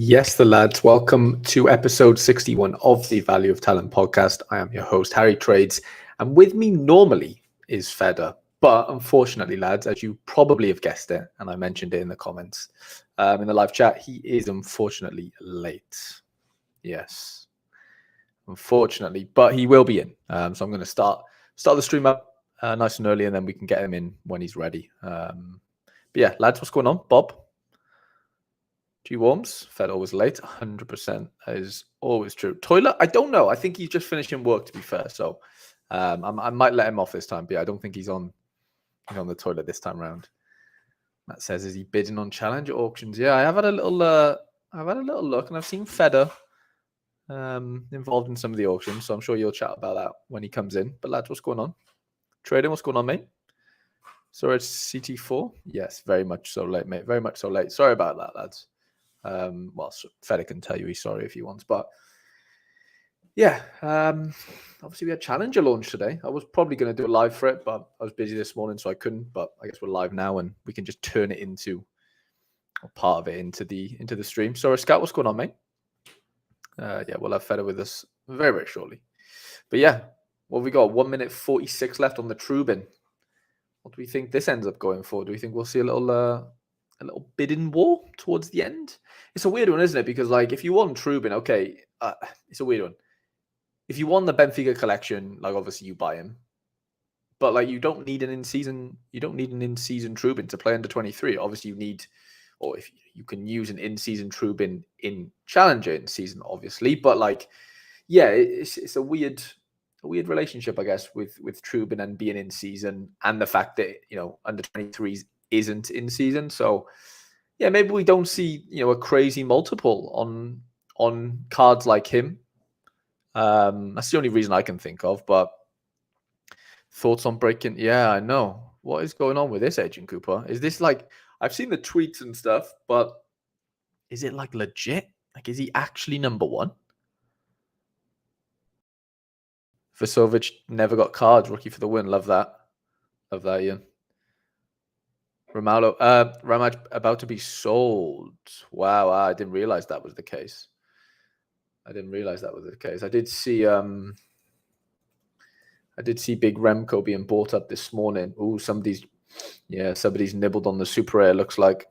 Yes, the lads. Welcome to episode 61 of the Value of Talent podcast. I am your host, Harry Trades, and with me normally is Fede. But unfortunately, lads, as you probably have guessed it, and I mentioned it in the comments in the live chat, he is unfortunately late. Yes, unfortunately, but he will be in. So I'm going to start the stream up nice and early, and then we can get him in when he's ready. But yeah, lads, what's going on? Bob? G-Worms, Fed always late, 100%. That is always true. Toilet, I don't know. I think he's just finishing work, to be fair. So I might let him off this time, but yeah, I don't think he's on the toilet this time round. Matt says, is he bidding on Challenger auctions? Yeah, I have had a little look, and I've seen Fede involved in some of the auctions, so I'm sure you'll chat about that when he comes in. But lads, what's going on? Trading, what's going on, mate? So it's CT4? Yes, very much so late, mate. Very much so late. Sorry about that, lads. Well, Fede can tell you he's sorry if he wants, but yeah, obviously we had Challenger launch today. I was probably going to do a live for it, but I was busy this morning, so I couldn't. But I guess we're live now, and we can just turn it into part of it into the stream. So, Scout, what's going on, mate? Yeah, we'll have Fede with us very, very shortly. But yeah, what have we got? 1 minute 46 left on the Trubin. What do we think this ends up going for? Do we think we'll see a little bidding war towards the end? It's a weird one, isn't it? Because like if you want Trubin, okay, it's a weird one. If you want the Benfica collection, like obviously you buy him, but like you don't need an in-season Trubin to play under 23. Obviously you need, or if you can use an in-season Trubin in Challenger in season, obviously, but like yeah, it's a weird relationship, I guess, with Trubin and being in season, and the fact that under 23s isn't in season. So yeah, maybe we don't see a crazy multiple on cards like him. That's the only reason I can think of. But thoughts on breaking? Yeah, I know. What is going on with this Agent Cooper? Is this like, I've seen the tweets and stuff, but is it like legit? Like, is he actually number one? Vasovic never got cards. Rookie for the win. Love that. Love that, Ian. Romalo, Ramaj about to be sold. Wow, I didn't realize that was the case. I did see Big Remco being bought up this morning. Ooh, somebody's nibbled on the Super Rare. Looks like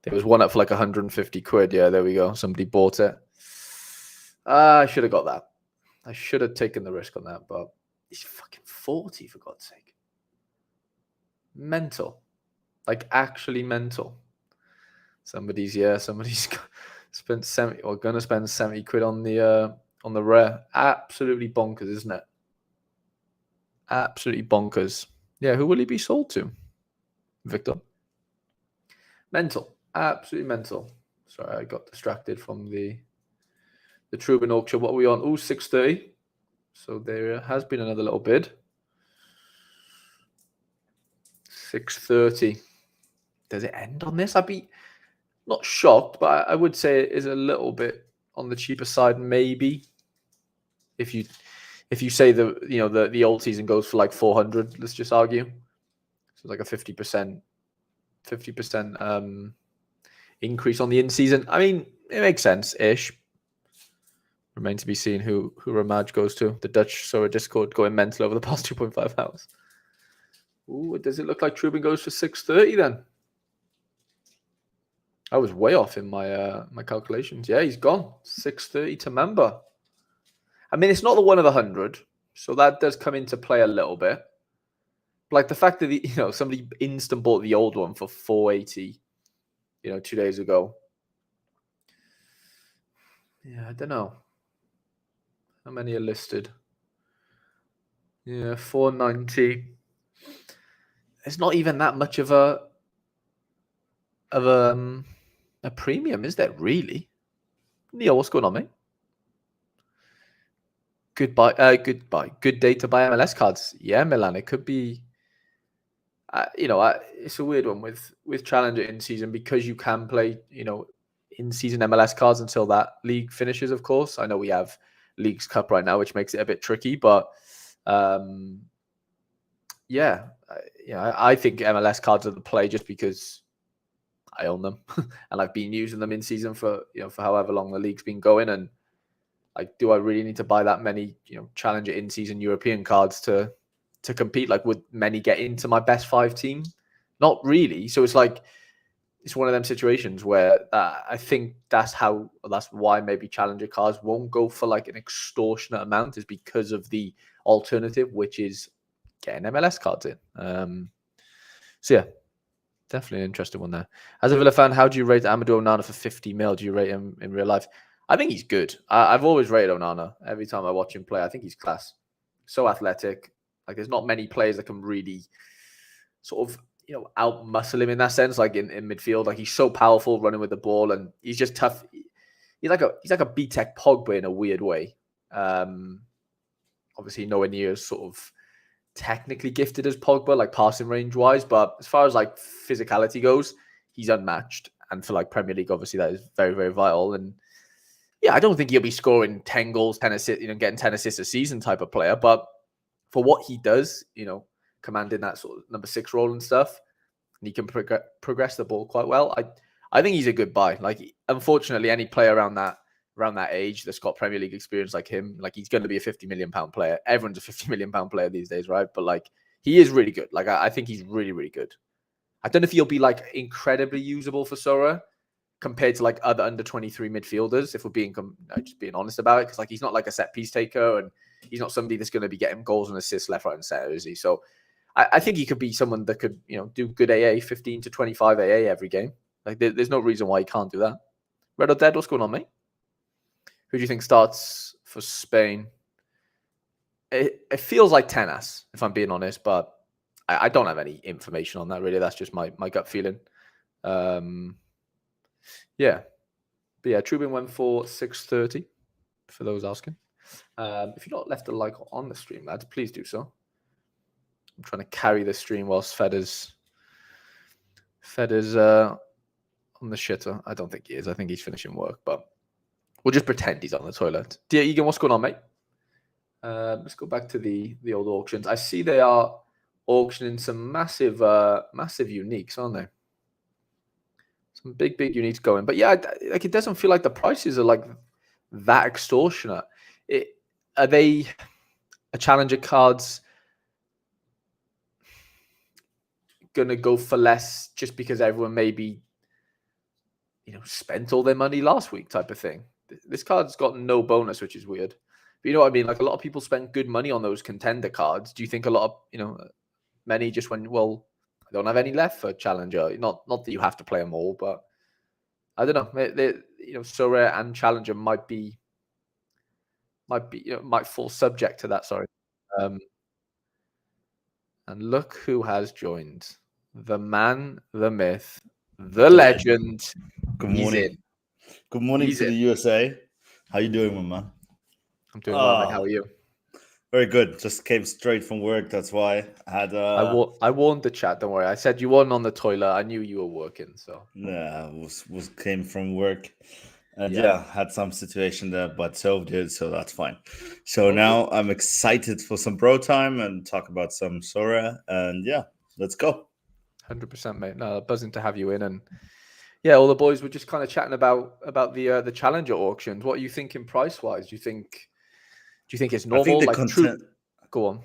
there was one up for like 150 quid. Yeah, there we go. Somebody bought it. I should have got that. I should have taken the risk on that, but he's fucking 40 for God's sake. Mental. Like actually mental. Somebody's spent 70 or gonna spend 70 quid on the rare. Absolutely bonkers, isn't it? Absolutely bonkers. Yeah, who will he be sold to? Victor. Mental. Absolutely mental. Sorry, I got distracted from the Trubin auction. What are we on? Oh, 630. So there has been another little bid. 630. Does it end on this? I'd be not shocked, but I would say it is a little bit on the cheaper side, maybe. If you say the old season goes for like 400, let's just argue. So like a 50% increase on the in season. I mean, it makes sense-ish. Remains to be seen who Ramaj goes to. The Dutch Sora Discord going mental over the past 2.5 hours. Ooh, does it look like Trubin goes for 630 then? I was way off in my my calculations. Yeah, he's gone. 630 to member. I mean, it's not the one of 100, so that does come into play a little bit. Like the fact that somebody instant bought the old one for 480, 2 days ago. Yeah, I don't know. How many are listed? Yeah, 490. It's not even that much of a premium, is there really? Neil, what's going on, mate? Goodbye. Good day to buy MLS cards. Yeah, Milan. It could be. It's a weird one with Challenger in season because you can play, in season MLS cards until that league finishes. Of course, I know we have Leagues Cup right now, which makes it a bit tricky. But I think MLS cards are the play just because I own them, and I've been using them in season for for however long the league's been going. And like, do I really need to buy that many challenger in season European cards to compete? Like, would many get into my best 5 team? Not really. So it's like, it's one of them situations where I think that's why maybe challenger cards won't go for like an extortionate amount, is because of the alternative, which is getting MLS cards in. So yeah, definitely an interesting one there. As a Villa fan, how do you rate Amadou Onana for 50 mil? Do you rate him in real life? I think he's good. I've always rated Onana. Every time I watch him play, I think he's class. So athletic. Like, there's not many players that can really sort of out muscle him in that sense, like in midfield. Like, he's so powerful running with the ball, and he's just tough. He's like a B-Tech Pogba in a weird way. Obviously nowhere near as sort of technically gifted as Pogba, like passing range wise, but as far as like physicality goes, he's unmatched. And for like Premier League, obviously that is very, very vital. And yeah, I don't think he'll be scoring 10 goals, 10 assists, getting 10 assists a season type of player, but for what he does, commanding that sort of number 6 role and stuff, and he can progress the ball quite well. I think he's a good buy. Like, unfortunately, any player around that age that's got Premier League experience like him, like, he's going to be a £50 million player. Everyone's a £50 million player these days, right? But like, he is really good. Like, I think he's really, really good. I don't know if he'll be like incredibly usable for Sora compared to like other under 23 midfielders, if we're just being honest about it, because like, he's not like a set piece taker, and he's not somebody that's going to be getting goals and assists left, right, and center, is he? So I think he could be someone that could do good AA, 15 to 25 AA every game. Like, there's no reason why he can't do that. Red or Dead, what's going on, mate? Who do you think starts for Spain? It feels like Tenas, if I'm being honest, but I don't have any information on that, really. That's just my gut feeling. Yeah. But yeah, Trubin went for 6:30, for those asking. If you've not left a like on the stream, lads, please do so. I'm trying to carry the stream whilst Fede's on the shitter. I don't think he is. I think he's finishing work, but we'll just pretend he's on the toilet. Dear Egan, what's going on, mate? Let's go back to the old auctions. I see they are auctioning some massive uniques, aren't they? Some big uniques going. But yeah, like, it doesn't feel like the prices are like that extortionate. Are they a challenger cards gonna go for less just because everyone maybe spent all their money last week type of thing? This card's got no bonus, which is weird. But you know what I mean? Like, a lot of people spent good money on those contender cards. Do you think a lot of many just went, well, I don't have any left for challenger? Not that you have to play them all, but I don't know. Sora and challenger might fall subject to that. Sorry. And look who has joined. The man, the myth, the legend. Good morning. Good morning to the USA. How you doing, my man? I'm doing well, mate. How are you? Very good. Just came straight from work. That's why I had. I warned the chat. Don't worry. I said you weren't on the toilet. I knew you were working. So yeah, came from work, and had some situation there, but solved it, so that's fine. So now I'm excited for some bro time and talk about some Sora, and yeah, let's go. 100%, mate. No, buzzing to have you in, and yeah, all the boys were just kind of chatting about the challenger auctions. What are you thinking price wise? Do you think it's normal? Go on.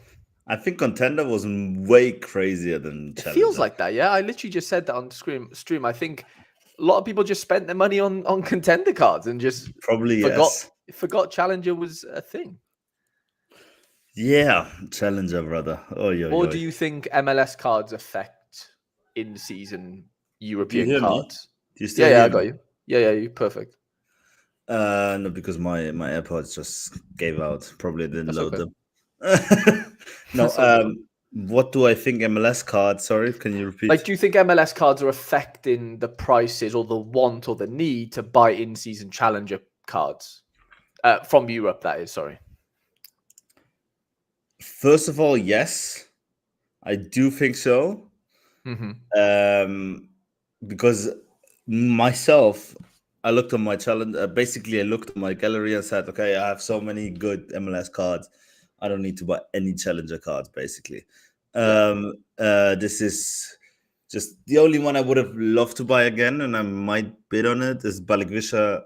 I think contender was way crazier than challenger. It feels like that, yeah. I literally just said that on the stream. I think a lot of people just spent their money on contender cards and just probably forgot challenger was a thing. Yeah, challenger, brother. Or do you think MLS cards affect in-season European cards? Do you still hear me? I got you. Yeah, you perfect. No, because my AirPods just gave out. Probably didn't load them. No. What do I think MLS cards? Sorry, can you repeat? Like, do you think MLS cards are affecting the prices or the want or the need to buy in-season challenger cards from Europe? That is, sorry. First of all, yes, I do think so. Mm-hmm. Because myself, I looked on my challenge. Basically, I looked at my gallery and said, okay, I have so many good MLS cards. I don't need to buy any challenger cards, basically. This is Just the only one I would have loved to buy again, and I might bid on it, is Balikwisha.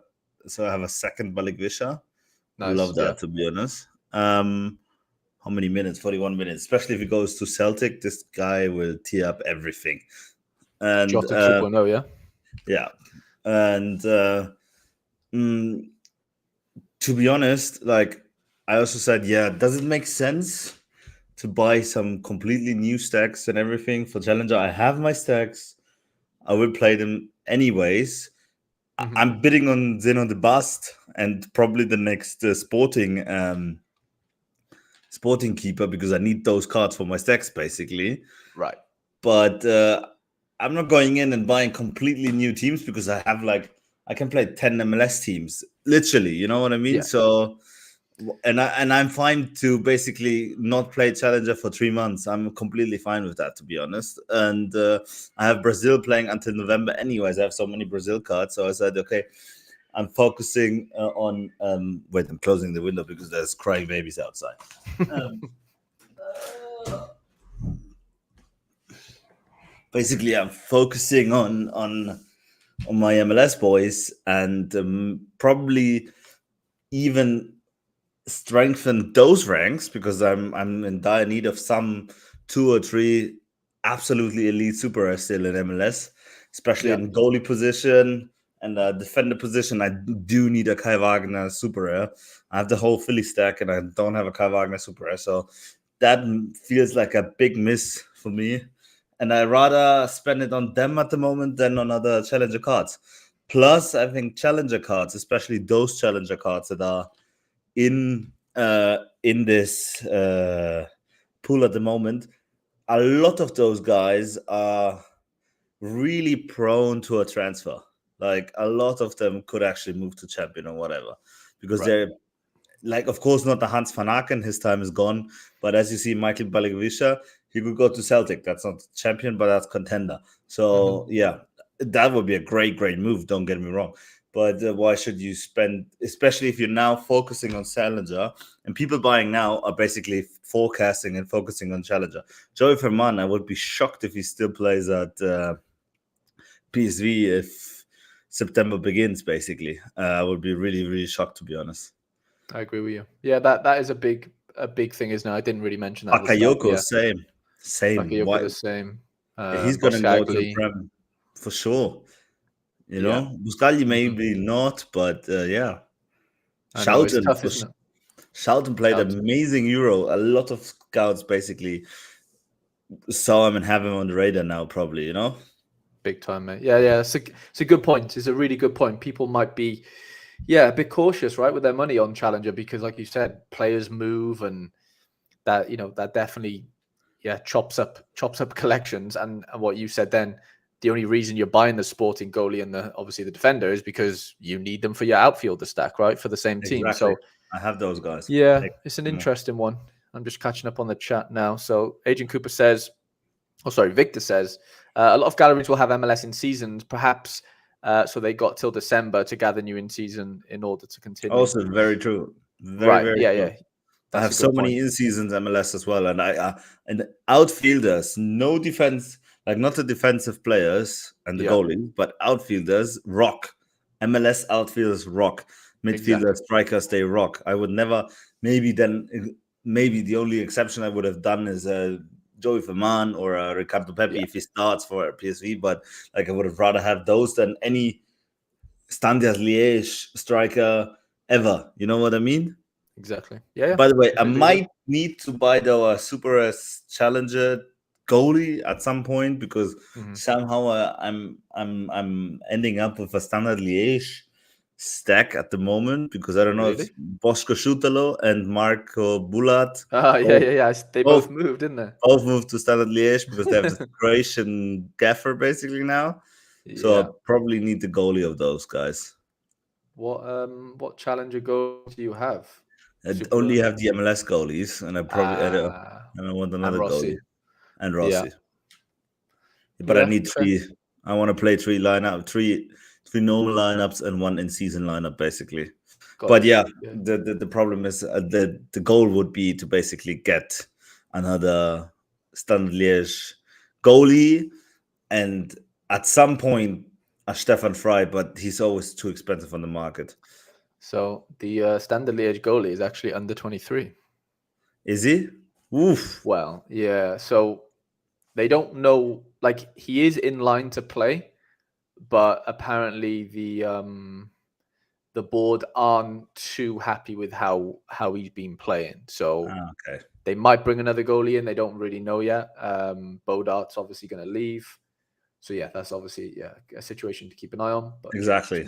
So I have a second Balikwisha. Nice. Love that, to be honest. How many minutes? 41 minutes. Especially if he goes to Celtic, this guy will tee up everything. And Jota 2.0, yeah. yeah, and to be honest, like I also said, yeah, does it make sense to buy some completely new stacks and everything for Challenger? I have my stacks. I will play them anyways. I'm bidding on Zeno the Bust and probably the next Sporting Keeper, because I need those cards for my stacks, basically. Right. But I'm not going in and buying completely new teams, because I have I can play 10 MLS teams, literally. You know what I mean? Yeah. So, and I'm fine to basically not play Challenger for 3 months. I'm completely fine with that, to be honest. And I have Brazil playing until November anyways. I have so many Brazil cards. So I said, okay, I'm focusing on... wait, I'm closing the window because there's crying babies outside. Basically, I'm focusing on my MLS boys, and probably even strengthen those ranks, because I'm in dire need of some 2 or 3 absolutely elite super still in MLS, especially in goalie position and defender position. I do need a Kai Wagner super rare. I have the whole Philly stack, and I don't have a Kai Wagner super rare, so that feels like a big miss for me. And I rather spend it on them at the moment than on other Challenger cards. Plus, I think Challenger cards, especially those Challenger cards that are in this pool at the moment, a lot of those guys are really prone to a transfer. Like, a lot of them could actually move to champion or whatever, because they're like, of course, not the Hans van Aken, his time is gone. But as you see, Michael Balikwisha, he could go to Celtic. That's not champion, but that's contender. So yeah, that would be a great move. Don't get me wrong. But why should you spend, especially if you're now focusing on Challenger, and people buying now are basically forecasting and focusing on Challenger. Joey Ferman, I would be shocked if he still plays at PSV if September begins, basically. I would be really shocked, to be honest. I agree with you. Yeah, that is a big thing, isn't it? I didn't really mention that. Bakayoko, same. Bakayoko, the same. He's gonna go to the Prem for sure. You know, Buscagli maybe not, but yeah. Schouten played amazing Euro. A lot of scouts basically saw him and have him on the radar now, probably. You know, big time, mate. Yeah. It's a good point. It's a really good point. People might be, a bit cautious, right, with their money on Challenger, because, like you said, players move, and that that definitely chops up collections. And what you said then, the only reason you're buying the Sporting goalie and obviously the defender is because you need them for your outfielder stack, right, for the same team. So I have those guys. Yeah, it's an interesting one. I'm just catching up on the chat now. So Agent Cooper says, Victor says, a lot of galleries will have MLS in seasons, perhaps. So they got till December to gather new in season in order to continue. Also, very true. Very true. Yeah. I have so many in seasons MLS as well, and and outfielders, no defense, like not the defensive players and the goalie, but outfielders rock. MLS outfielders rock. Midfielders, strikers, they rock. I would never. Maybe the only exception I would have done is Joey Ferman or Ricardo Pepi if he starts for PSV, but like I would have rather have those than any Standard Liège striker ever. You know what I mean? Exactly. Yeah. By the way, I might need to buy a Super S Challenger goalie at some point, because somehow I'm ending up with a Standard Liège stack at the moment, because I don't know if Bosko Schutalo and Marco Bulat. They both moved, didn't they? Both moved to Standard Liège because they have this Croatian gaffer basically now. So I probably need the goalie of those guys. What Challenger goal do you have? I only have the MLS goalies, and I probably I want another goalie and Rossi. But I need 3. I want to play 3 normal lineups and 1 in-season lineup, basically. But the problem is the goal would be to basically get another Standard Liège goalie and at some point a Stefan Frey, but he's always too expensive on the market. So the standard Liège goalie is actually under 23. Is he? Oof. Well, yeah. So they don't know. Like he is in line to play, but apparently the board aren't too happy with how he's been playing. So Okay. they might bring another goalie in. They don't really know yet. Bodart's obviously going to leave. So yeah, that's obviously a situation to keep an eye on. But Exactly.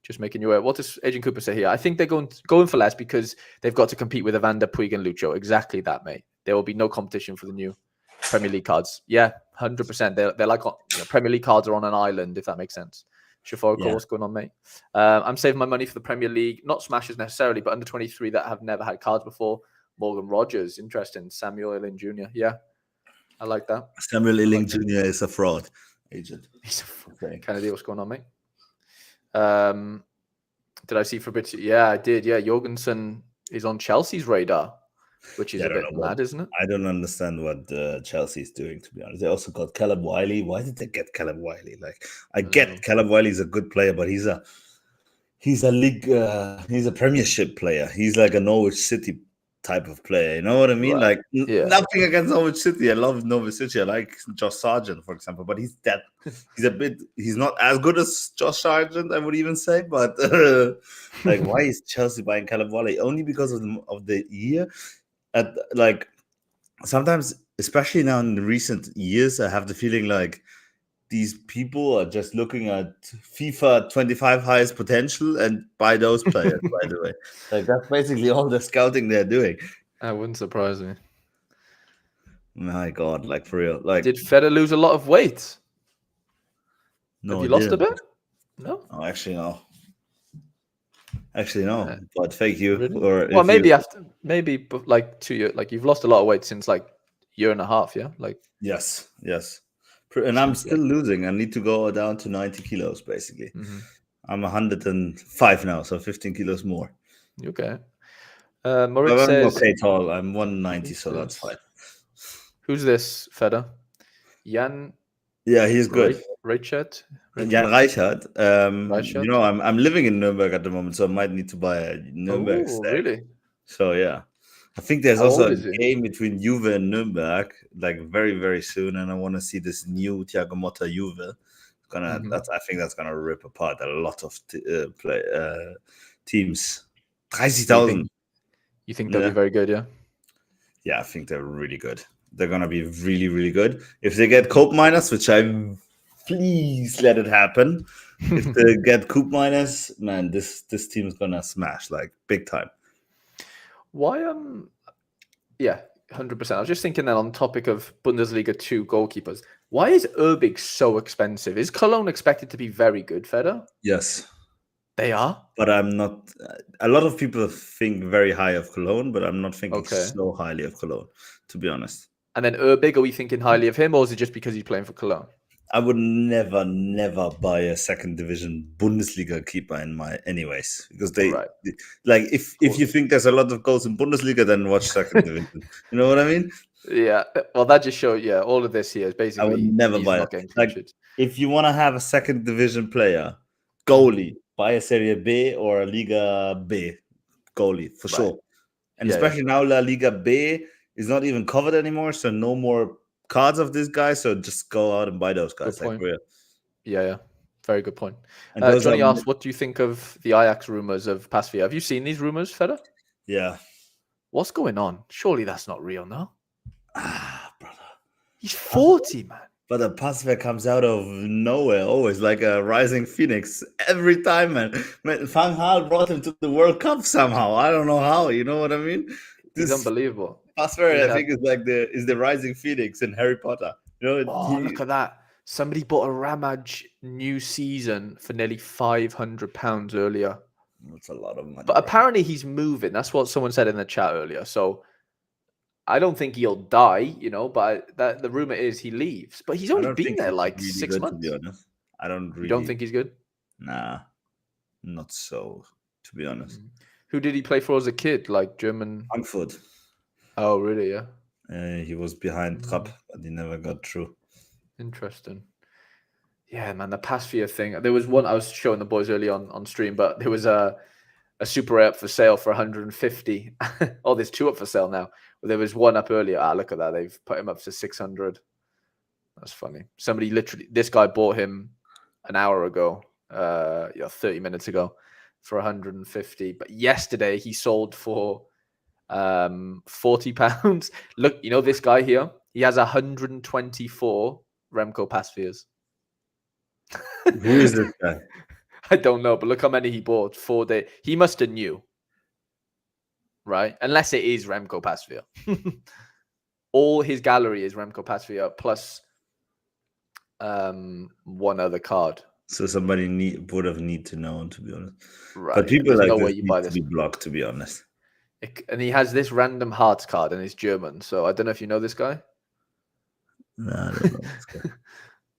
just making you aware. What does Agent Cooper say here? I think they're going for less because they've got to compete with Evander, Puig, and Lucho. Exactly that, mate. There will be no competition for the new Premier League cards. Yeah, 100%. They're like Premier League cards are on an island, if that makes sense. Shafoko, what's going on, mate? I'm saving my money for the Premier League. Not smashers necessarily, but under 23 that have never had cards before. Morgan Rogers, interesting. Samuel Illing Jr. Yeah, I like that. Samuel Illing Jr. is a fraud agent. He's a fraud. Kennedy, what's going on, mate? Did I see Fabrizio? Yeah, I did. Yeah, Jorgensen is on Chelsea's radar, which is a bit mad, isn't it? I don't understand what Chelsea is doing, to be honest. They also got Callum Wiley. Why did they get Callum Wiley? Like, I get Callum Wiley's a good player, but he's a league, he's a Premiership player. He's like a Norwich City type of player. You know what I mean? Right. Like, nothing against Norwich City. I love Norwich City. I like Josh Sargent, for example, but he's not as good as Josh Sargent, I would even say. But like, why is Chelsea buying Callum Wiley? Only because of the year. Like, sometimes, especially now in the recent years, I have the feeling like these people are just looking at FIFA 25 highest potential and buy those players, by the way. Like, that's basically all the scouting they're doing. That wouldn't surprise me. My God, like, for real. Like, did Fede lose a lot of weight? No, have you lost a bit? No? Oh, actually, no. But thank you. Really? Well, maybe but like 2 years, like you've lost a lot of weight since like year and a half, yeah? Like yes. And I'm still losing. I need to go down to 90 kilos, basically. Mm-hmm. I'm 105 now, so 15 kilos more. Okay. Moritz I'm says... okay tall. I'm 190, so that's fine. Who's this, Fede? Jan... Yeah, he's good. Reichert? Jan Reichert. You know, I'm living in Nuremberg at the moment, so I might need to buy a Nuremberg stack. Really? So, yeah. I think there's also a game between Juve and Nuremberg, like very, very soon, and I want to see this new Thiago Motta Juve. I think that's gonna rip apart a lot of teams. 30,000. You think they'll be very good, yeah? Yeah, I think they're really good. They're gonna be really, really good. If they get Cope Miners, which please let it happen. If they get Coop Miners, man, this team's gonna smash like big time. Why? Yeah, 100%. I was just thinking that on topic of Bundesliga 2 goalkeepers, why is Urbig so expensive? Is Cologne expected to be very good, Fede? Yes, they are. But I'm not. A lot of people think very high of Cologne, but I'm not thinking so highly of Cologne, to be honest. And then Urbig, are we thinking highly of him, or is it just because he's playing for Cologne? I would never buy a second division Bundesliga keeper anyways, because like if you think there's a lot of goals in Bundesliga, then watch second division. You know what I mean? Yeah. Well, that just shows. Yeah, all of this here is basically. I would never buy it. Like, if you want to have a second division player, goalie, buy a Serie B or a Liga B goalie for sure. And especially now, La Liga B is not even covered anymore, so no more cards of this guy, so just go out and buy those guys. Good point. Like, yeah, very good point. Johnny asked, what do you think of the Ajax rumors of Pasveer? Have you seen these rumors, Fede? Yeah. What's going on? Surely that's not real, no? Brother. He's 40, man. But the Pasveer comes out of nowhere, always like a rising phoenix every time, man. Van Gaal brought him to the World Cup somehow. I don't know how. You know what I mean? He's unbelievable. Pasveer, I think, is the rising phoenix in Harry Potter. You know, look at that! Somebody bought a Ramage new season for nearly £500 earlier. That's a lot of money. But apparently he's moving. That's what someone said in the chat earlier. So I don't think he'll die, but the rumor is he leaves. But he's only been there like really 6 months. To be honest, I don't really. You don't think he's good? Nah, not so. To be honest. Who did he play for as a kid? Like German? Frankfurt. Oh, really? Yeah. He was behind Trapp, but he never got through. Interesting. Yeah, man, the Passphere thing. There was one I was showing the boys early on stream, but there was a super rare up for sale for 150. Oh, there's two up for sale now. There was one up earlier. Look at that. They've put him up to 600. That's funny. Somebody literally, this guy bought him an hour ago, 30 minutes ago for 150. But yesterday he sold for £40. Look, you know this guy here? He has 124 Remco Passpheres. Who is this guy? I don't know, but look how many he bought 4 days. He must have knew, right? Unless it is Remco Passphere. All his gallery is Remco Passphere plus one other card. So somebody would have need to know, to be honest. Right. But people There's like no this way you need buy to this. be blocked, to be honest. And he has this random hearts card and it's German. So I don't know if you know this guy. No, I don't know this guy.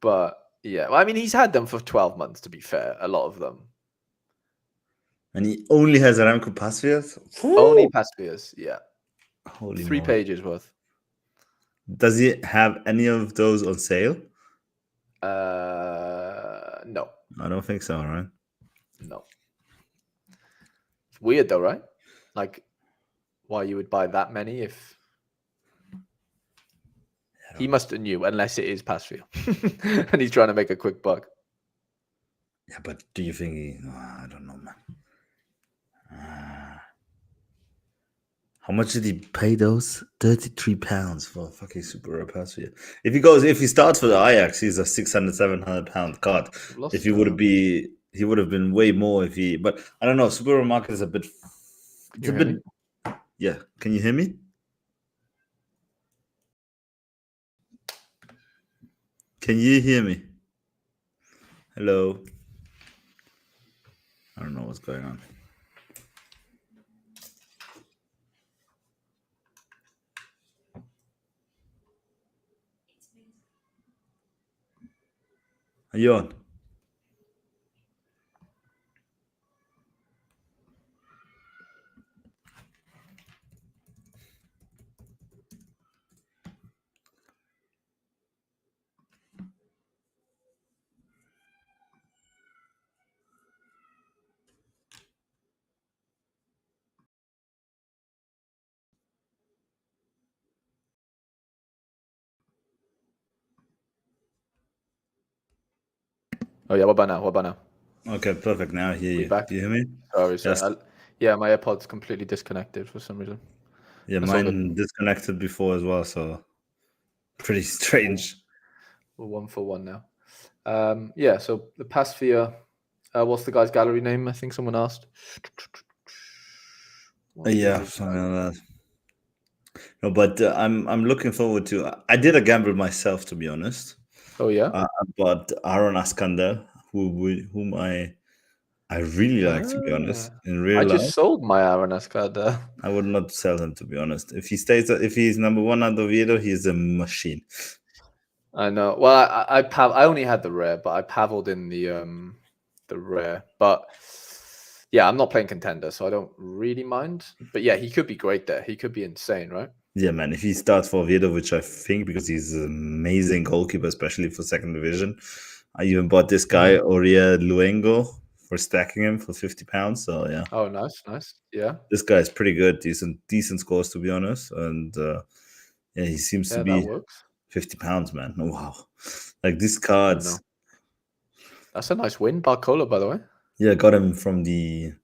But yeah, well, I mean, he's had them for 12 months, to be fair, a lot of them. And he only has a Remco Passpheres? Only Passpheres, yeah. Holy 3 moly. pages worth. Does he have any of those on sale? No. I don't think so, right? No. It's weird though, right? Like, why you would buy that many if... He must have knew, unless it is Passphere. And he's trying to make a quick buck. Yeah, but do you think he... I don't know, man. How much did he pay those? £33 for a fucking super rare Passphere. If he starts for the Ajax, he's a 600, 700 pound card. If he would have been way more if he... But I don't know, super rare market is a bit... It's a bit... Yeah, can you hear me? Can you hear me? Hello? I don't know what's going on. Are you on? Oh yeah, what about now? Okay, perfect. Now I hear you. Back? Do you hear me? Sorry. Yes. Yeah, my AirPod's completely disconnected for some reason. Yeah, That's all mine disconnected before as well, so pretty strange. We're 1 for 1 now. Yeah, so the Passphere, what's the guy's gallery name? I think someone asked. Yeah, something like that. No, but I'm looking forward to... I did a gamble myself, to be honest. Oh yeah? I bought Aaron Askander, whom I really like, to be honest. In real life, I just sold my Aaron Ascada. I would not sell him, to be honest. If he's number 1 at Oviedo, he's a machine. I know. Well, I only had the rare, but I paddled in the rare. But yeah, I'm not playing contender, so I don't really mind. But yeah, he could be great there. He could be insane, right? Yeah, man. If he starts for Oviedo, which I think because he's an amazing goalkeeper, especially for second division. I even bought this guy, Oria Luengo, for stacking him for £50. So yeah. Oh, nice. Yeah. This guy is pretty good. Decent scores, to be honest. And yeah, he seems to be... That works. £50, man. Oh, wow. Like these cards. That's a nice win, Barcola, by the way. Yeah, I got him from the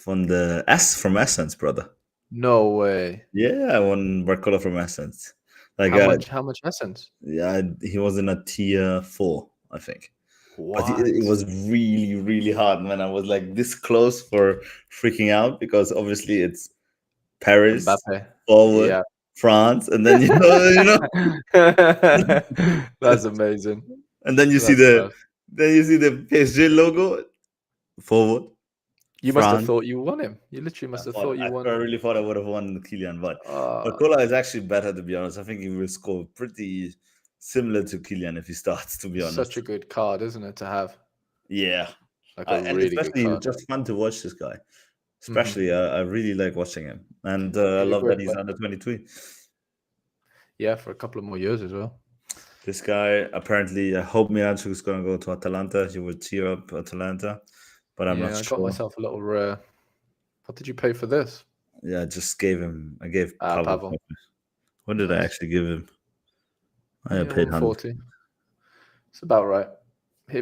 from Essence, brother. No way. Yeah, I won Barcola from Essence. Like how much Essence? Yeah, he was in a tier 4, I think. What? But it was really, really hard, man. I was like this close for freaking out because obviously it's Paris, Mbappe. forward, Yeah. France, and then you know. That's amazing. And then you see the PSG logo, forward. You must have thought you won him. You literally must have thought you won. I really thought I would have won Kylian, but Barcola is actually better, to be honest. I think he will score pretty similar to Kylian if he starts, to be honest. Such a good card, isn't it, to have? Yeah. Like a really good card. It's just fun to watch this guy. Especially, I really like watching him. And I love that he's under 23. Yeah, for a couple of more years as well. This guy apparently, I hope Miranchuk is going to go to Atalanta. He would cheer up Atalanta, but I'm not Yeah, I got sure. myself a little rare. What did you pay for this? Yeah, I just gave him. I gave Pavel. Pavel. What did I Nice. actually give him? I Yeah, paid 100. 140. It's about right.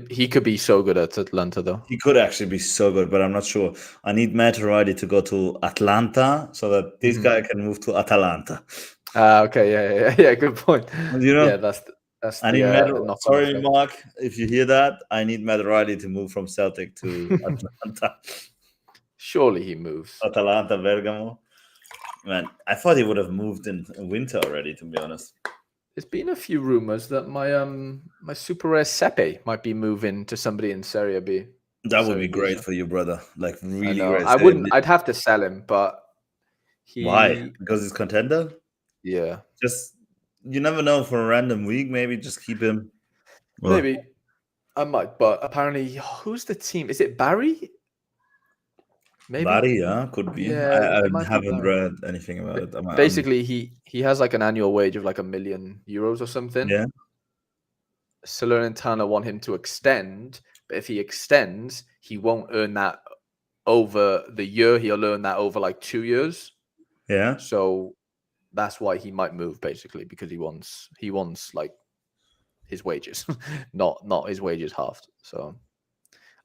He could be so good at Atlanta, though. He could actually be so good, but I'm not sure. I need Matt O'Reilly to go to Atlanta so that this guy can move to Atalanta. Okay, yeah. Good point. You know, Yeah, that's I need Matt. the knock-on Sorry, effect. Mark, if you hear that, I need Matt O'Reilly to move from Celtic to Atlanta. Surely he moves. Atalanta, Bergamo. Man, I thought he would have moved in winter already, to be honest. There's been a few rumors that my super rare Sepe might be moving to somebody in Serie B. That would be great for you, brother. Like, really great. I wouldn't. I'd have to sell him, but why? Because he's contender? Yeah. Just, you never know, for a random week, maybe just keep him. Maybe. I might, but apparently, who's the team? Is it Barry? Maybe. Barry, yeah, could be. Yeah, I haven't read anything about it. Basically, he has like an annual wage of like €1 million or something. Yeah. Salernitana want him to extend, but if he extends, he won't earn that over the year. He'll earn that over like 2 years. Yeah. So that's why he might move, basically, because he wants like his wages, not his wages halved. So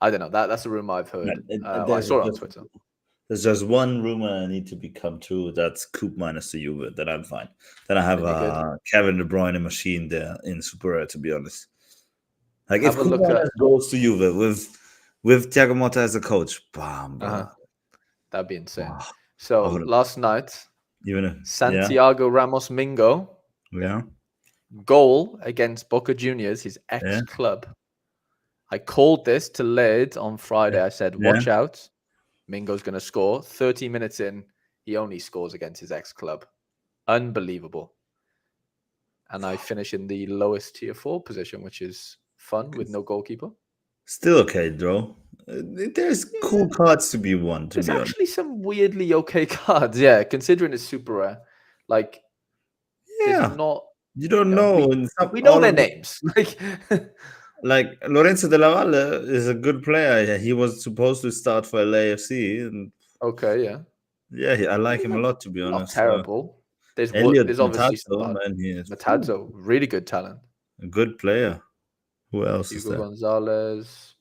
I don't know. That's a rumor I've heard. I saw it on Twitter. There's just one rumor I need to become true. That's Coop minus the Juve. Then I'm fine. Then I have Kevin De Bruyne machine there in Super Rare, to be honest. Like, if Coop minus goes to Juve with Thiago Motta as a coach, bam, that'd be insane. So last night, Santiago Ramos Mingo, goal against Boca Juniors, his ex-club. I called this to Lid on Friday. I said, watch out. Mingo's going to score. 30 minutes in, he only scores against his ex-club. Unbelievable. And I finish in the lowest tier 4 position, which is fun with no goalkeeper. Still okay, though. There's cool cards to be won, to be honest. There's actually some weirdly okay cards, yeah, considering it's super rare. Like, not... You don't know. We know their names. Like, Lorenzo De La Valle is a good player. He was supposed to start for LAFC. And okay, yeah. Yeah, I like him a lot, to be honest. Not terrible. There's obviously some Matazzo, really good talent. A good player. Who else is there? Hugo Gonzalez,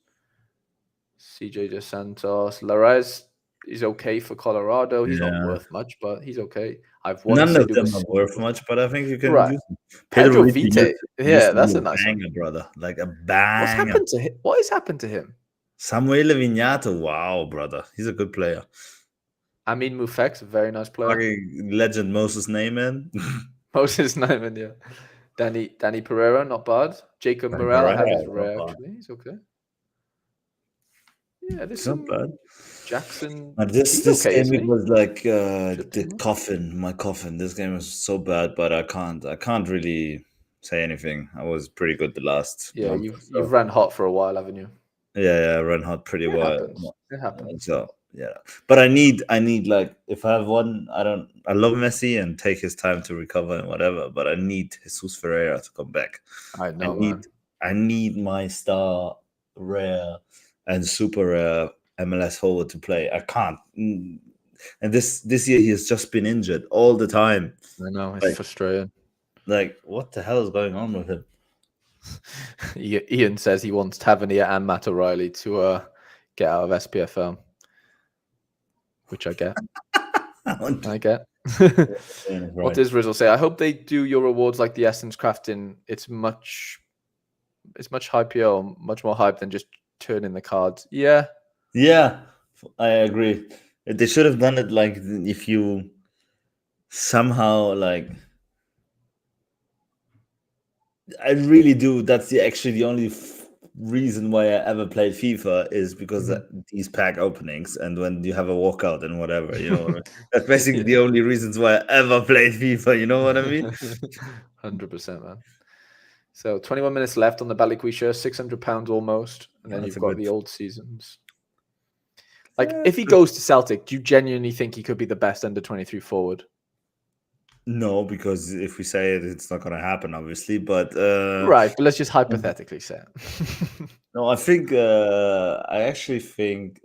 CJ Dos Santos, Larez is okay for Colorado. He's not worth much, but he's okay. None of them are worth much, but I think you can use them. Pedro Vite. Yeah, that's a nice banger, brother. Like a banger. What's happened to him? What has happened to him? Samuele Vignato. Wow, brother. He's a good player. Amin Mufex, a very nice player. Legend Moses Neyman. Moses Neyman, yeah. Danny Pereira, not bad. Jacob Morel, I have his rare, actually. He's okay. Yeah, there's some bad. Jackson. This game was like my coffin. This game was so bad, but I can't really say anything. I was pretty good the last. Yeah, you've ran hot for a while, haven't you? Yeah, I ran hot pretty well. It happens. So yeah, but I need like, if I have one, I love Messi and take his time to recover and whatever, but I need Jesus Ferreira to come back. I know. I need my star rare and super rare MLS forward to play. I can't. And this year he has just been injured all the time. I know, it's frustrating. Like, what the hell is going on with him? Ian says he wants Tavernier and Matt O'Reilly to get out of SPFL, which I get. I get. What does Rizzle say? I hope they do your rewards like the Essence Crafting. It's much hypier, much more hype than just turning the cards. Yeah, I agree. They should have done it like, if you somehow, like, I really do. That's actually the only reason why I ever played FIFA, is because these pack openings, and when you have a walkout and whatever, you know. That's basically the only reasons why I ever played FIFA. You know what I mean? 100%, man. So 21 minutes left on the Balikwisha, £600 almost, and then you've got the old seasons. Like, if he goes to Celtic, do you genuinely think he could be the best under 23 forward? No, because if we say it, it's not going to happen, obviously. But Right, but let's just hypothetically say it. no, I actually think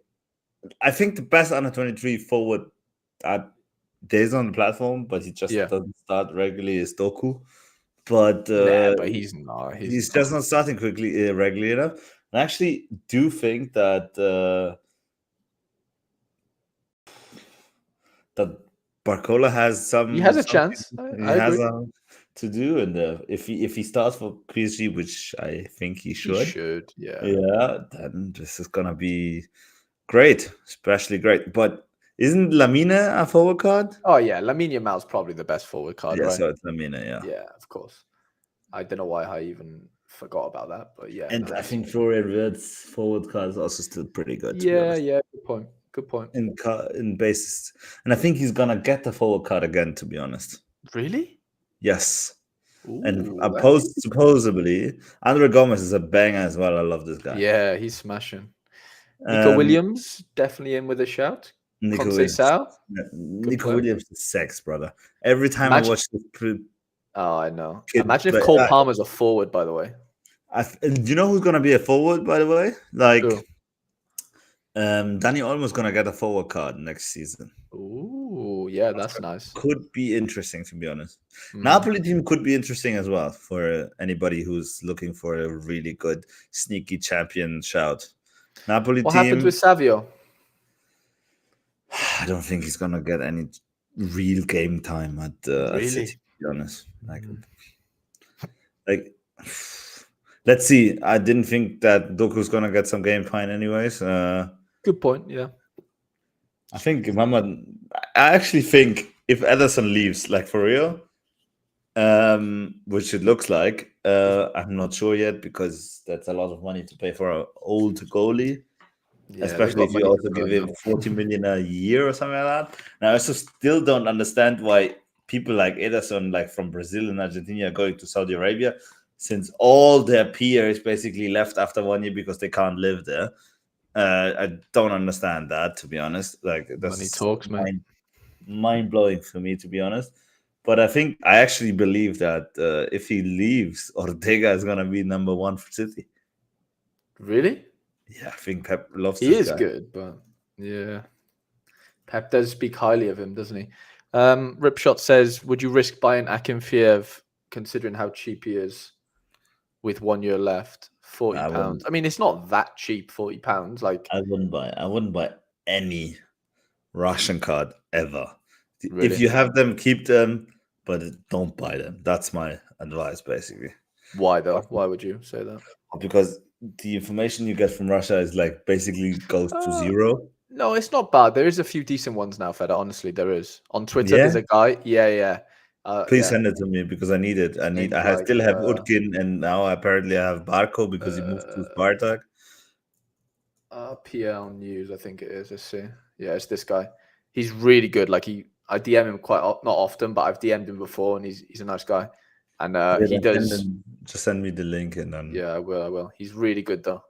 the best under 23 forward that there's on the platform, but he just Yeah. doesn't start regularly is Doku. But Nah, but he's not. he's just not starting regularly enough. I actually do think that that Barcola has some. He has a chance. He I has agree. to do, and if he starts for PSG, which I think he He should, should, yeah. then this is gonna be great, especially great. But isn't Lamine a forward card? Oh yeah, Lamine Yamal's probably the best forward card, Yeah, right? so it's Lamine, yeah. Yeah, of course. I don't know why I even forgot about that, but yeah. And I think Florian Wirtz's forward card is also still pretty good. To be honest. Yeah, good point. Good point. In basis, and I think he's gonna get the forward card again. To be honest, Really? yes. Ooh, And that's supposedly, Andre Gomez is a banger as well. I love this guy. yeah, he's smashing. Nico Williams definitely in with a shout. Nico Williams. Nico player. Williams is sex, brother. Every time I watch this. Oh, I know. kid Imagine if play- Cole Palmer's a forward, by the way. And do you know who's gonna be a forward, by the way? Like, Who? Danny Olmo's gonna get a forward card next season. Ooh, yeah, that's nice. Could be interesting, to be honest. Napoli team could be interesting as well for anybody who's looking for a really good sneaky champion shout. Napoli What team. happens with Savio? I don't think he's gonna get any real game time at City, to be honest. Like, let's see. I didn't think that Doku's gonna get some game time anyways. Good point, yeah. I actually think if Ederson leaves, like for real, which it looks like, I'm not sure yet because that's a lot of money to pay for an old goalie. Yeah, especially if you also give him 40 million a year or something like that. Now, I also still don't understand why people like Ederson, like from Brazil and Argentina, are going to Saudi Arabia, since all their peers basically left after 1 year because they can't live there. I don't understand that, to be honest. Like, that's money talks, man. Mind blowing for me, to be honest. But I actually believe that if he leaves, Ortega is gonna be number one for City. Really? Yeah, I think Pep loves he this is guy. Good, but yeah. Pep does speak highly of him, doesn't he? Ripshot says, would you risk buying Akinfeev considering how cheap he is with 1 year left? £40. I mean, it's not that cheap, £40. Like I wouldn't buy any Russian card ever. Really? If you have them, keep them, but don't buy them. That's my advice, basically. Why though? Why would you say that? Because the information you get from Russia is like basically goes to zero. No, it's not bad. There is a few decent ones now, Fede. Honestly, there is. On Twitter, there's a guy. Yeah. Please send it to me because I need it. I still have Utkin, and now apparently I have Barco because he moved to Spartak. PL News, I think it is. Let's see. Yeah, it's this guy. He's really good. Like I DM him not often, but I've DM'd him before, and he's a nice guy. And he does. Just send me the link, and then yeah, I will. He's really good though.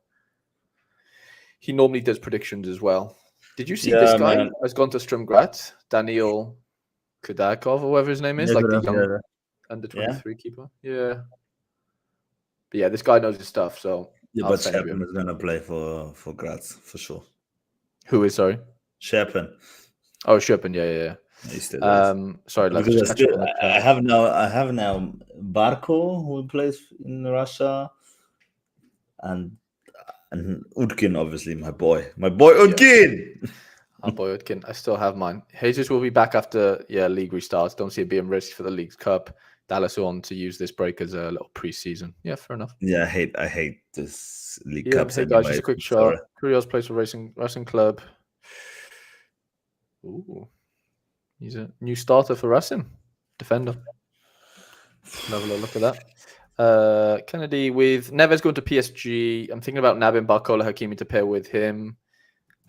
He normally does predictions as well. Did you see this guy has gone to Sturm Graz, Daniel Kudakov, or whatever his name is, like the young under 23 keeper? Yeah. But yeah, this guy knows his stuff. So but Sherpen is gonna play for Graz for sure. Who is sorry? Sherpen. Oh, Sherpen. Yeah. Sorry, I have now Barco who plays in Russia, and Utkin, obviously, my boy Utkin. Yeah. Our boy Utkin. I still have mine. Jesus will be back after league restarts. Don't see it being risky for the League's Cup. Dallas on to use this break as a little preseason. Yeah, fair enough. Yeah, I hate this League Cups. Hey guys, just a quick shot. Curios plays for Racing Club. Ooh, he's a new starter for Racing. Defender. Have a little look at that. Kennedy with Neves going to PSG. I'm thinking about nabbing Barcola Hakimi to pair with him.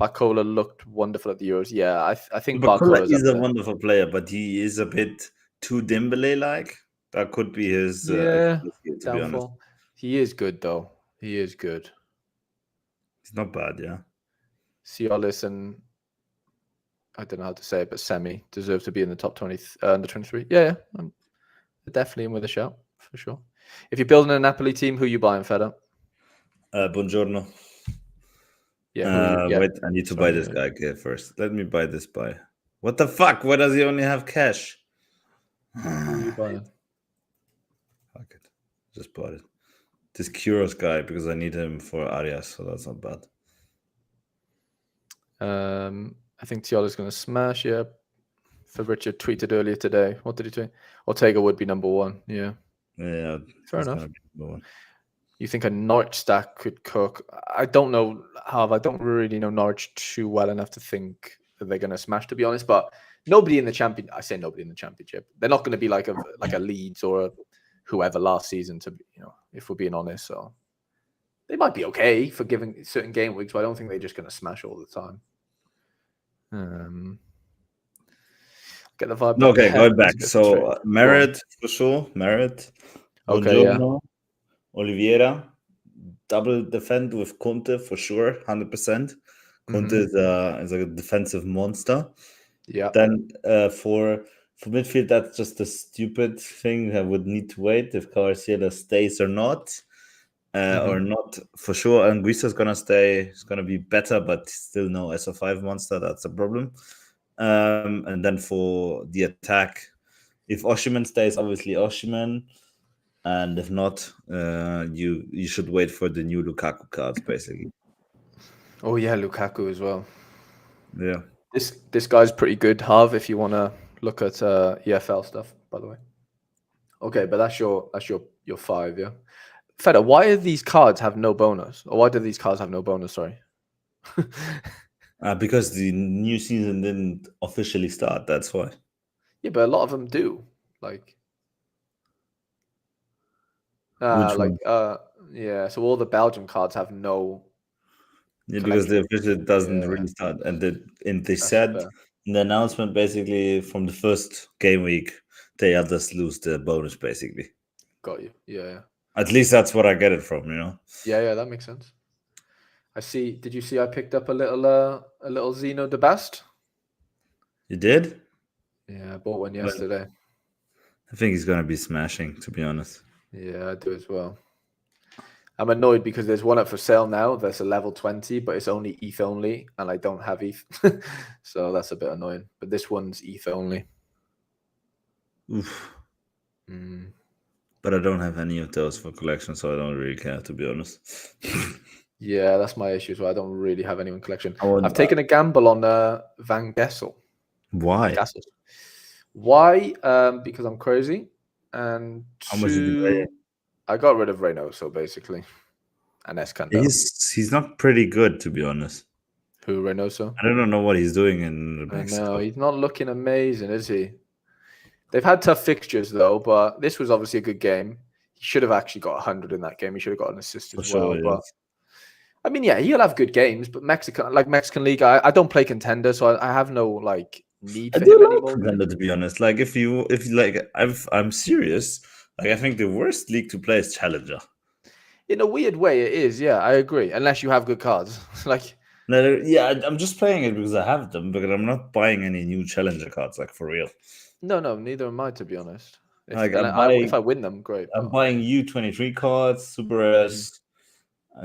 Barcola looked wonderful at the Euros. Yeah, I think Barcola is a wonderful player, but he is a bit too Dembele-like. That could be his to be honest. He is good though. He is good. He's not bad, yeah. Cialis and I don't know how to say it, but semi deserve to be in the top 20 under 23. Yeah, I'm definitely in with a shout for sure. If you're building a Napoli team, who you buying, Fede? Buongiorno. Yeah, Wait, I need to buy this guy first. Let me buy this guy. What the fuck? Why does he only have cash? Who are you buying? Fuck it. Just bought it. This Kuros guy, because I need him for Arias, so that's not bad. I think Tiola's going to smash. Yeah. Richard tweeted earlier today. What did he tweet? Ortega would be number one. Yeah. Yeah. Fair enough. You think a Norwich stack could cook? I don't know how. I don't really know Norwich too well enough to think that they're going to smash, to be honest. But nobody in the champion. I say nobody in the championship. They're not going to be like a Leeds or whoever last season. To if we're being honest, so they might be okay for giving certain game weeks, but I don't think they're just going to smash all the time. Get the vibe. Okay, going back. So Merit for sure. Merit. Okay, Buongiorno. Oliveira. Double defend with Conte for sure, 100%. Conte is a defensive monster. Yeah. Then for midfield, that's just a stupid thing. I would need to wait if Kvaratskhelia stays or not. Or not for sure. Anguissa's gonna stay. It's gonna be better, but still no SO5 monster. That's a problem. And then for the attack, if Osimhen stays, obviously Osimhen, and if not, you should wait for the new Lukaku cards, basically. Oh yeah, Lukaku as well. Yeah, this guy's pretty good, Harv. If you want to look at EFL stuff, by the way. Okay, but that's your 5, yeah. Fede, why do these cards have no bonus? Or why do these cards have no bonus? Sorry. because the new season didn't officially start. That's why. Yeah, but a lot of them do. Yeah. So all the Belgium cards have no. Yeah, because the official doesn't really start, and they said in the announcement basically from the first game week they just lose the bonus basically. Got you. Yeah. At least that's what I get it from, Yeah, that makes sense. I see. Did you see I picked up a little Zeno de Bast? You did? Yeah, I bought one yesterday. I think he's gonna be smashing, to be honest. Yeah, I do as well. I'm annoyed because there's one up for sale now. That's a level 20, but it's only ETH only, and I don't have ETH. So that's a bit annoying. But this one's ETH only. Oof. But I don't have any of those for collection, so I don't really care, to be honest. Yeah, that's my issue. So I don't really have anyone in collection. I've taken a gamble on Van Gessel. Why? Why? Because I'm crazy. And how much did you pay? I got rid of Reynoso, basically. And Escandel. He's not pretty good, to be honest. Who, Reynoso? I don't know what he's doing in Mexico. No, he's not looking amazing, is he? They've had tough fixtures, though, but this was obviously a good game. He should have actually got 100 in that game. He should have got an assist as well. Sure, but I mean, yeah, he'll have good games, but Mexican League, I don't play contender, so I have no need for him anymore. Contender, to be honest. I'm serious. I think the worst league to play is Challenger. In a weird way, it is. Yeah, I agree. Unless you have good cards, No, yeah, I'm just playing it because I have them, but I'm not buying any new Challenger cards, for real. No, neither am I, to be honest. If I win them, great. I'm buying U23 cards, super rares,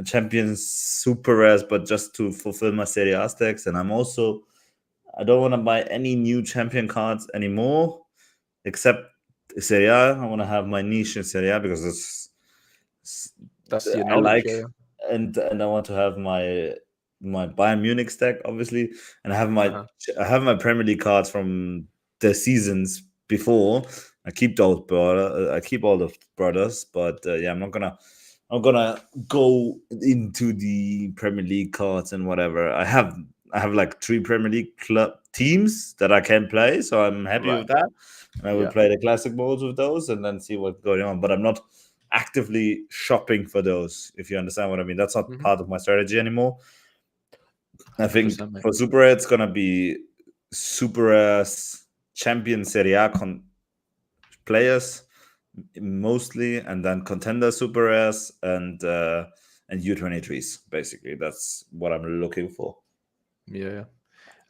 champions, super rares, but just to fulfill my Serie A stacks. And I don't want to buy any new champion cards anymore, except Serie A. I want to have my niche in Serie A because that's your knowledge. And I want to have my Bayern Munich stack, obviously, and I have my Premier League cards from the seasons before. I keep all the brothers, but I'm not gonna go into the Premier League cards and whatever. I have 3 Premier League club teams that I can play, so I'm happy with that. And I will play the classic modes with those and then see what's going on. But I'm not actively shopping for those, if you understand what I mean. That's not part of my strategy anymore. I think for Super Rare, it's gonna be Super Rares, Champion Serie A players mostly, and then Contender Super Rares and U23s. Basically, that's what I'm looking for. Yeah.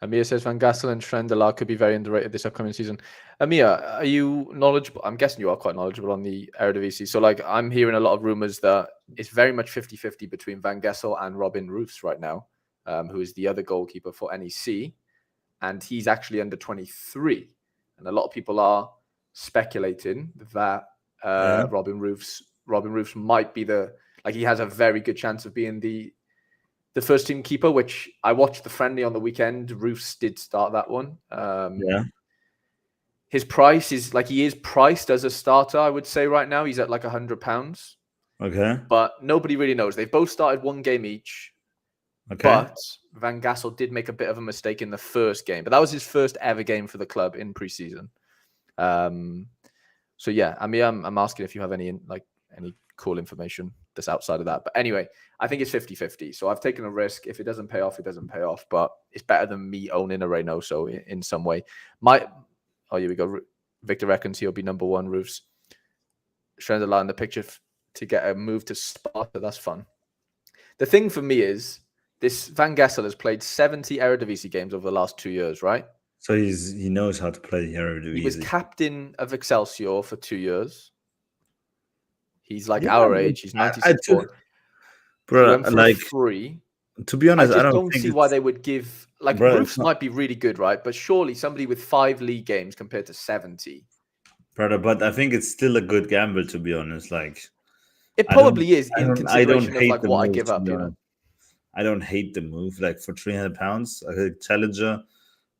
Amir says Van Gassel and Schrendelar could be very underrated this upcoming season. Amir, are you knowledgeable? I'm guessing you are quite knowledgeable on the Eredivisie. So, like, I'm hearing a lot of rumors that it's very much 50-50 between Van Gassel and Robin Roofs right now, who is the other goalkeeper for NEC. And he's actually under 23. And a lot of people are speculating that Robin Roofs might be he has a very good chance of being the first team keeper, which I watched the friendly on the weekend. Roofs did start that one. His price is he is priced as a starter, I would say right now. He's at like £100. Okay. But nobody really knows. They've both started one game each. Okay. But Van Gassel did make a bit of a mistake in the first game. But that was his first ever game for the club in preseason. So yeah, I mean, I'm asking if you have any cool information that's outside of that. But anyway, I think it's 50-50. So I've taken a risk. If it doesn't pay off, it doesn't pay off. But it's better than me owning a Reynoso in some way. Here we go. Victor reckons he'll be number one. Roofs. Schrendelar in the picture to get a move to Sparta. That's fun. The thing for me is this Van Gassel has played 70 Eredivisie games over the last 2 years, right? So he knows how to play the Eredivisie. He was captain of Excelsior for 2 years. He's our age. He's 96. Bro, free. To be honest, I don't see why they would give Roofs might be really good, right? But surely somebody with 5 league games compared to 70. Brother, but I think it's still a good gamble, to be honest. It probably is in consideration of what I give up, you know. I don't hate the move. For £300, a challenger,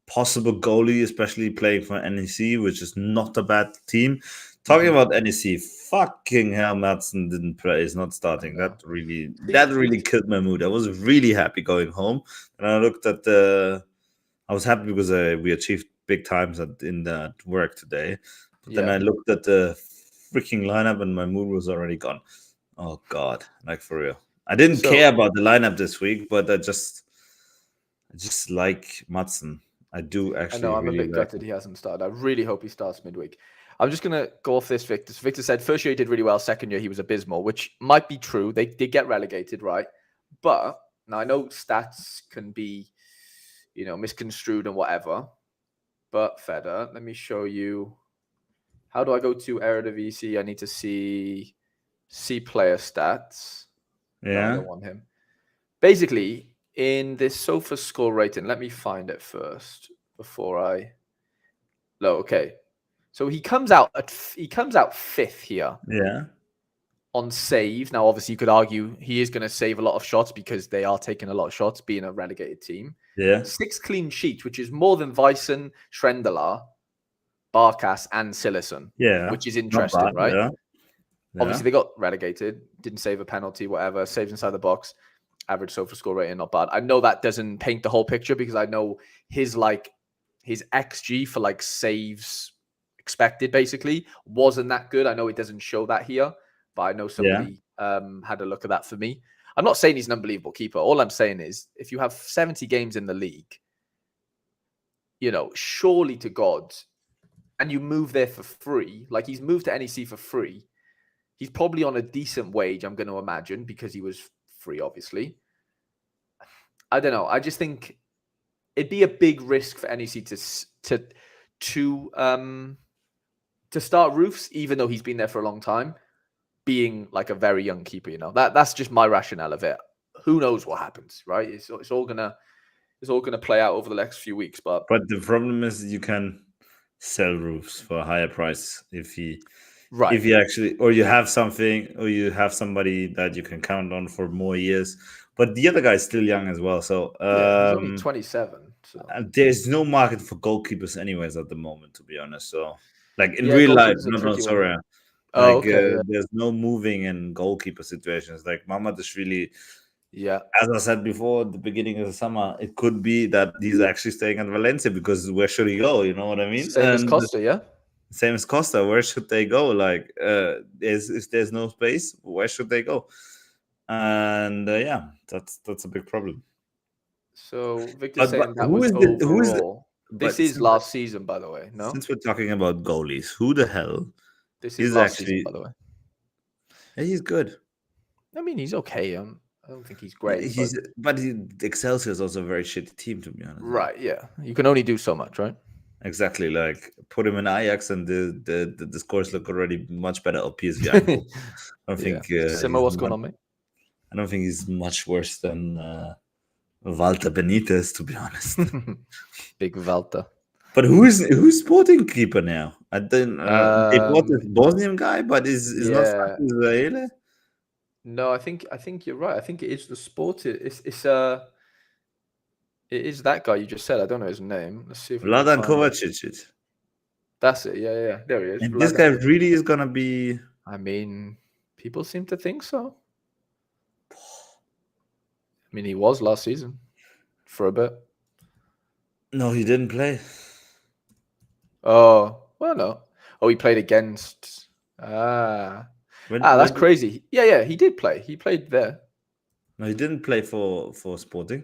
possible goalie, especially playing for NEC, which is not a bad team. Talking about NEC, fucking hell, Madsen didn't play. He's not starting. That really killed my mood. I was really happy going home, and I looked at I was happy because we achieved big times in that work today. But then I looked at the freaking lineup, and my mood was already gone. Oh God, for real. I didn't care about the lineup this week, but I just like Madsen. I do actually. I know I'm a bit gutted he hasn't started. I really hope he starts midweek. I'm just going to go off this, Victor. So Victor said first year he did really well. Second year he was abysmal, which might be true. They did get relegated, right? But now I know stats can be, misconstrued and whatever. But Fede, let me show you. How do I go to Eredivisie? I need to see player stats. Yeah. No, I don't want him. Basically, in this SOFA score rating, let me find it first before I. No, okay. So he comes out fifth here. Yeah. On saves. Now, obviously, you could argue he is going to save a lot of shots because they are taking a lot of shots, being a relegated team. Yeah. 6 clean sheets, which is more than Vyson, Schrendelar, Barkas, and Sillison. Yeah. Which is interesting, right? Yeah. Obviously, they got relegated, didn't save a penalty, whatever, saves inside the box, average SOFA score rating, not bad. I know that doesn't paint the whole picture because I know his XG for saves expected basically wasn't that good. I know it doesn't show that here, but I know somebody had a look at that for me. I'm not saying he's an unbelievable keeper. All I'm saying is if you have 70 games in the league, surely to God, and you move there for free, he's moved to NEC for free, he's probably on a decent wage, I'm going to imagine, because he was free, obviously. I don't know. I just think it'd be a big risk for NEC to start Roofs, even though he's been there for a long time, being a very young keeper. That's just my rationale of it. Who knows what happens, right? It's all gonna play out over the next few weeks. But the problem is you can sell Roofs for a higher price if he actually, or you have something, or you have somebody that you can count on for more years. But the other guy is still young as well, so he's only 27. So. There's no market for goalkeepers anyways at the moment, to be honest. So, in real life, sorry. There's no moving in goalkeeper situations. Mamadashvili, as I said before, at the beginning of the summer, it could be that he's actually staying at Valencia because where should he go? You know what I mean? Same as Costa, yeah. Same as Costa. Where should they go? If there's no space, where should they go? And that's a big problem. So Victor saying that was overall. This is last season, by the way. No, since we're talking about goalies, who the hell? This is last season, by the way. He's good. I mean, he's okay. I don't think he's great. But Excelsior is also a very shitty team, to be honest. Right, yeah. You can only do so much, right? Exactly. Like put him in Ajax, and the scores look already much better at PSV Eindhoven. I don't think Simo, what's going on, mate? I don't think he's much worse than Walter Benitez, to be honest. Big Walter. But who's Sporting keeper now? I don't. They bought this Bosnian guy, but is not Israeli. No, I think you're right. I think it is the sport. It is that guy you just said. I don't know his name. Let's see if Vladan Kovacic. That's it. Yeah. There he is. And this guy really is gonna be. I mean, people seem to think so. I mean, he was last season for a bit. No, he didn't play. Oh, well, no. Oh, he played against. That's crazy. Yeah, he did play. He played there. No, he didn't play for Sporting.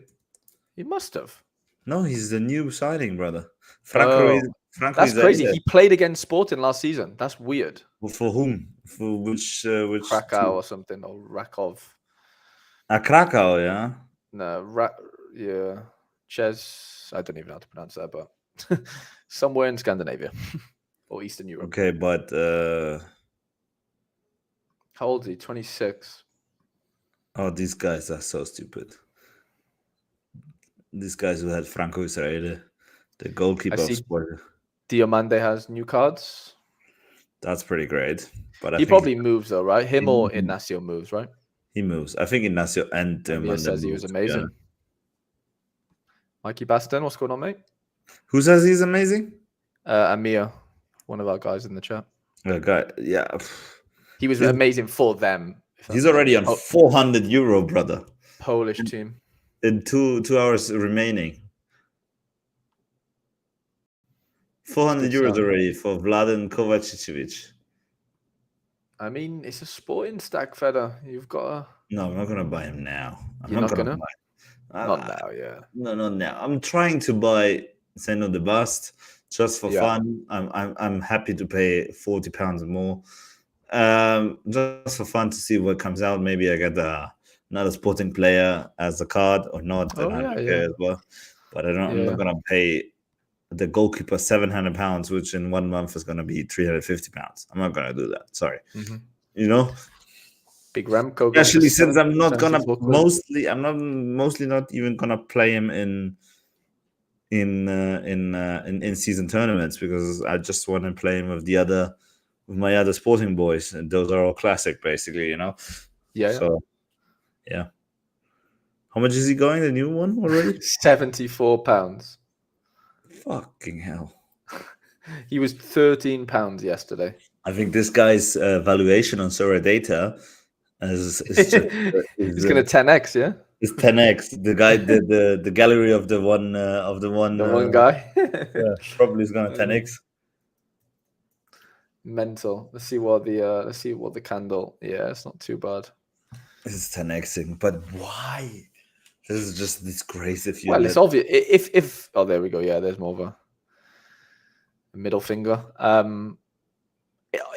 He must have. No, he's the new signing, brother. Franco that's crazy. He played against Sporting last season. That's weird. For whom? For which Krakow or something, or Rakov. Krakow, yeah. No, yeah. Ches. I don't even know how to pronounce that, but somewhere in Scandinavia or Eastern Europe. Okay, but how old is he? 26. Oh, these guys are so stupid. These guys who had Franco Israele, the goalkeeper of Sport. Diomande has new cards. That's pretty great. But he probably moves though, right? Him or Ignacio moves, right? He moves. I think Ignacio and Diomande says he was amazing. Yeah. Mikey Baston, what's going on, mate? Who says he's amazing? Amir, one of our guys in the chat. Yeah. He was amazing for them. He's already on €400, brother. Polish team. In 2 hours remaining. €400 already for Vladan Kovacic. I mean, it's a sporting stack, Fede. You've got to... No, I'm not going to buy him now. You're not going to? Not now, yeah. No, not now. I'm trying to buy Zeno the Bust just for fun. I'm happy to pay £40 more. Just for fun to see what comes out. Maybe I get another Sporting player as a card or not. As well. But I'm not gonna pay the goalkeeper £700, which in 1 month is gonna be £350. I'm not gonna do that. Sorry. Mm-hmm. You know, Big Remco. Especially since I'm not gonna mostly not even gonna play him in season tournaments because I just want to play him with my other Sporting boys, and those are all classic, basically, you know. Yeah. So, yeah. How much is he going? The new one already? £74. Fucking hell! He was £13 yesterday. I think this guy's valuation on Sora Data is he's going to 10x, yeah. It's 10x. The guy, the gallery of the one guy. Yeah, probably is going to 10x. Mental. Let's see what the candle. Yeah, it's not too bad. This is 10xing, but why? This is just disgrace. It's obvious. If there we go. Yeah, there's more of a middle finger.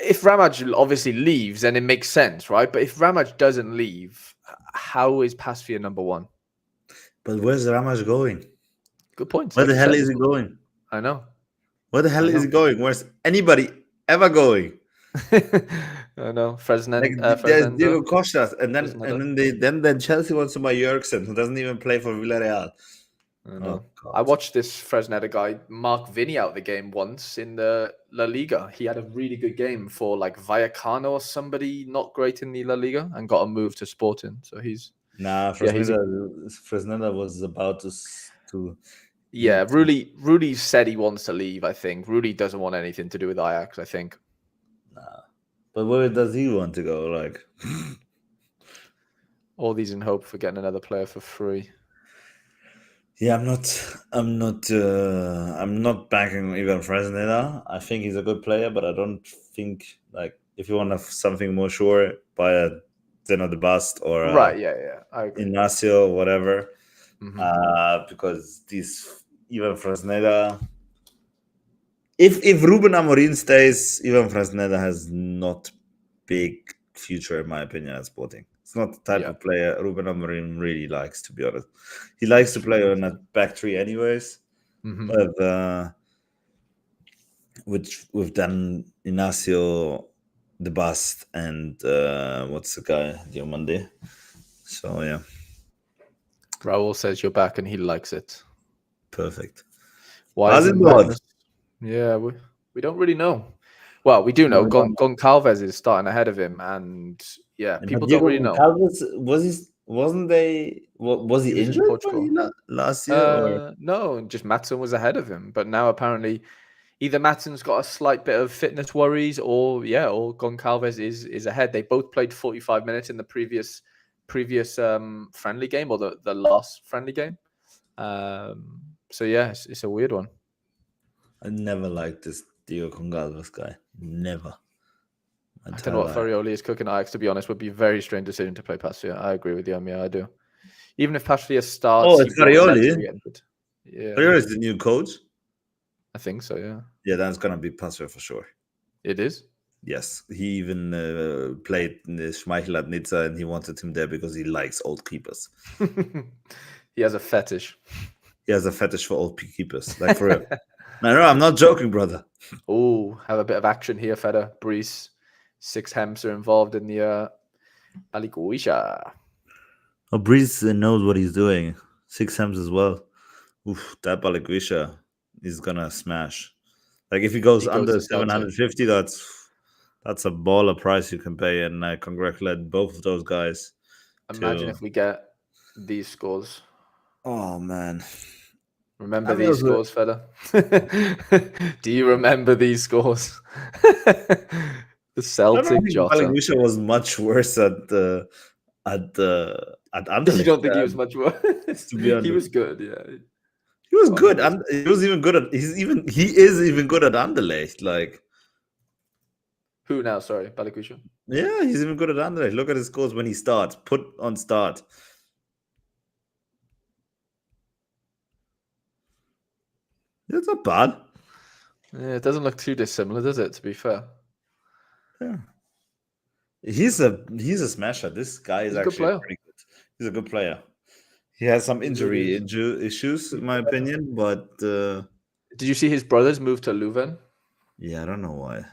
If Ramaj obviously leaves, then it makes sense, right? But if Ramaj doesn't leave, how is Pasveer number one? But where's Ramaj going? Good point. Where the hell is he going? I know. Where the hell is he going? Where's anybody ever going? I know. Fresned. There's Diego Costa, and then Chelsea wants to buy Jurgensen, who doesn't even play for Villarreal. I watched this Fresneda guy mark Vinny out the game once in the La Liga. He had a really good game for like Vallecano or somebody not great in the La Liga and got a move to Sporting. So he's Fresneda was about to. Yeah, Rudy said he wants to leave. I think Rudy doesn't want anything to do with Ajax. I think. Nah, but where does he want to go? Like, all these in hope for getting another player for free. Yeah, I'm not backing Ivan Fresneda. I think he's a good player, but I don't think, like, if you want to have something more sure, buy a Zeno the Bust or I agree. Ignacio or whatever. Mm-hmm. Because these Ivan Fresneda, if Ruben Amorim stays, Ivan Fresneda has not big future in my opinion at Sporting. It's not the type of player Ruben Amorim really likes, to be honest. He likes to play on a back three anyways. But with Dan Ignacio, the Bast, and what's the guy, Diomande? So yeah. Raul says you're back and he likes it. Perfect. Why is it Magnus? Yeah, we don't really know. Well, we do know. Goncalves is starting ahead of him, and people don't really know. Was he injured last year? No, just Maatsen was ahead of him. But now apparently either Maatsen's got a slight bit of fitness worries, or Goncalves is ahead. They both played 45 minutes in the previous friendly game, or the last friendly game. So yeah, it's a weird one. I never liked this Diego Goncalves guy. Never. I don't know what Farioli is cooking. Ajax, to be honest, would be a very strange decision to play Pastia. I agree with you. Yeah, I do. Even if Pastia starts, it's Farioli. Yeah, Farioli is the new coach. I think so. Yeah. Yeah, that's gonna be Pastia for sure. It is. Yes, he even played Schmeichel at Nizza, and he wanted him there because he likes old keepers. He has a fetish. He has a fetish for old keepers, like for real. No, I'm not joking, brother. Oh, have a bit of action here, Fede. Brees, 6 Hems are involved in the Aliguisha. Oh, Brees knows what he's doing. 6 Hems as well. Oof, that Baliguisha is gonna smash. Like if he goes under 750, that's a baller price you can pay, and I congratulate both of those guys. Imagine if we get these scores. Oh man. Remember these scores, Fede? Do you remember these scores? The Celtic Jota. Baliguisha was much worse at Anderlecht. You don't think he was much worse? To be honest. He was good, yeah. He was good, and he was even good at. He is even good at Anderlecht. Like who now? Sorry, Baliguisha. Yeah, he's even good at Anderlecht. Look at his scores when he starts. Put on start. It's not bad. Yeah, it doesn't look too dissimilar, does it? To be fair. Yeah. He's a smasher. This guy is actually pretty good. He's a good player. He has some injury issues, in my opinion, but did you see his brothers move to Leuven? Yeah, I don't know why.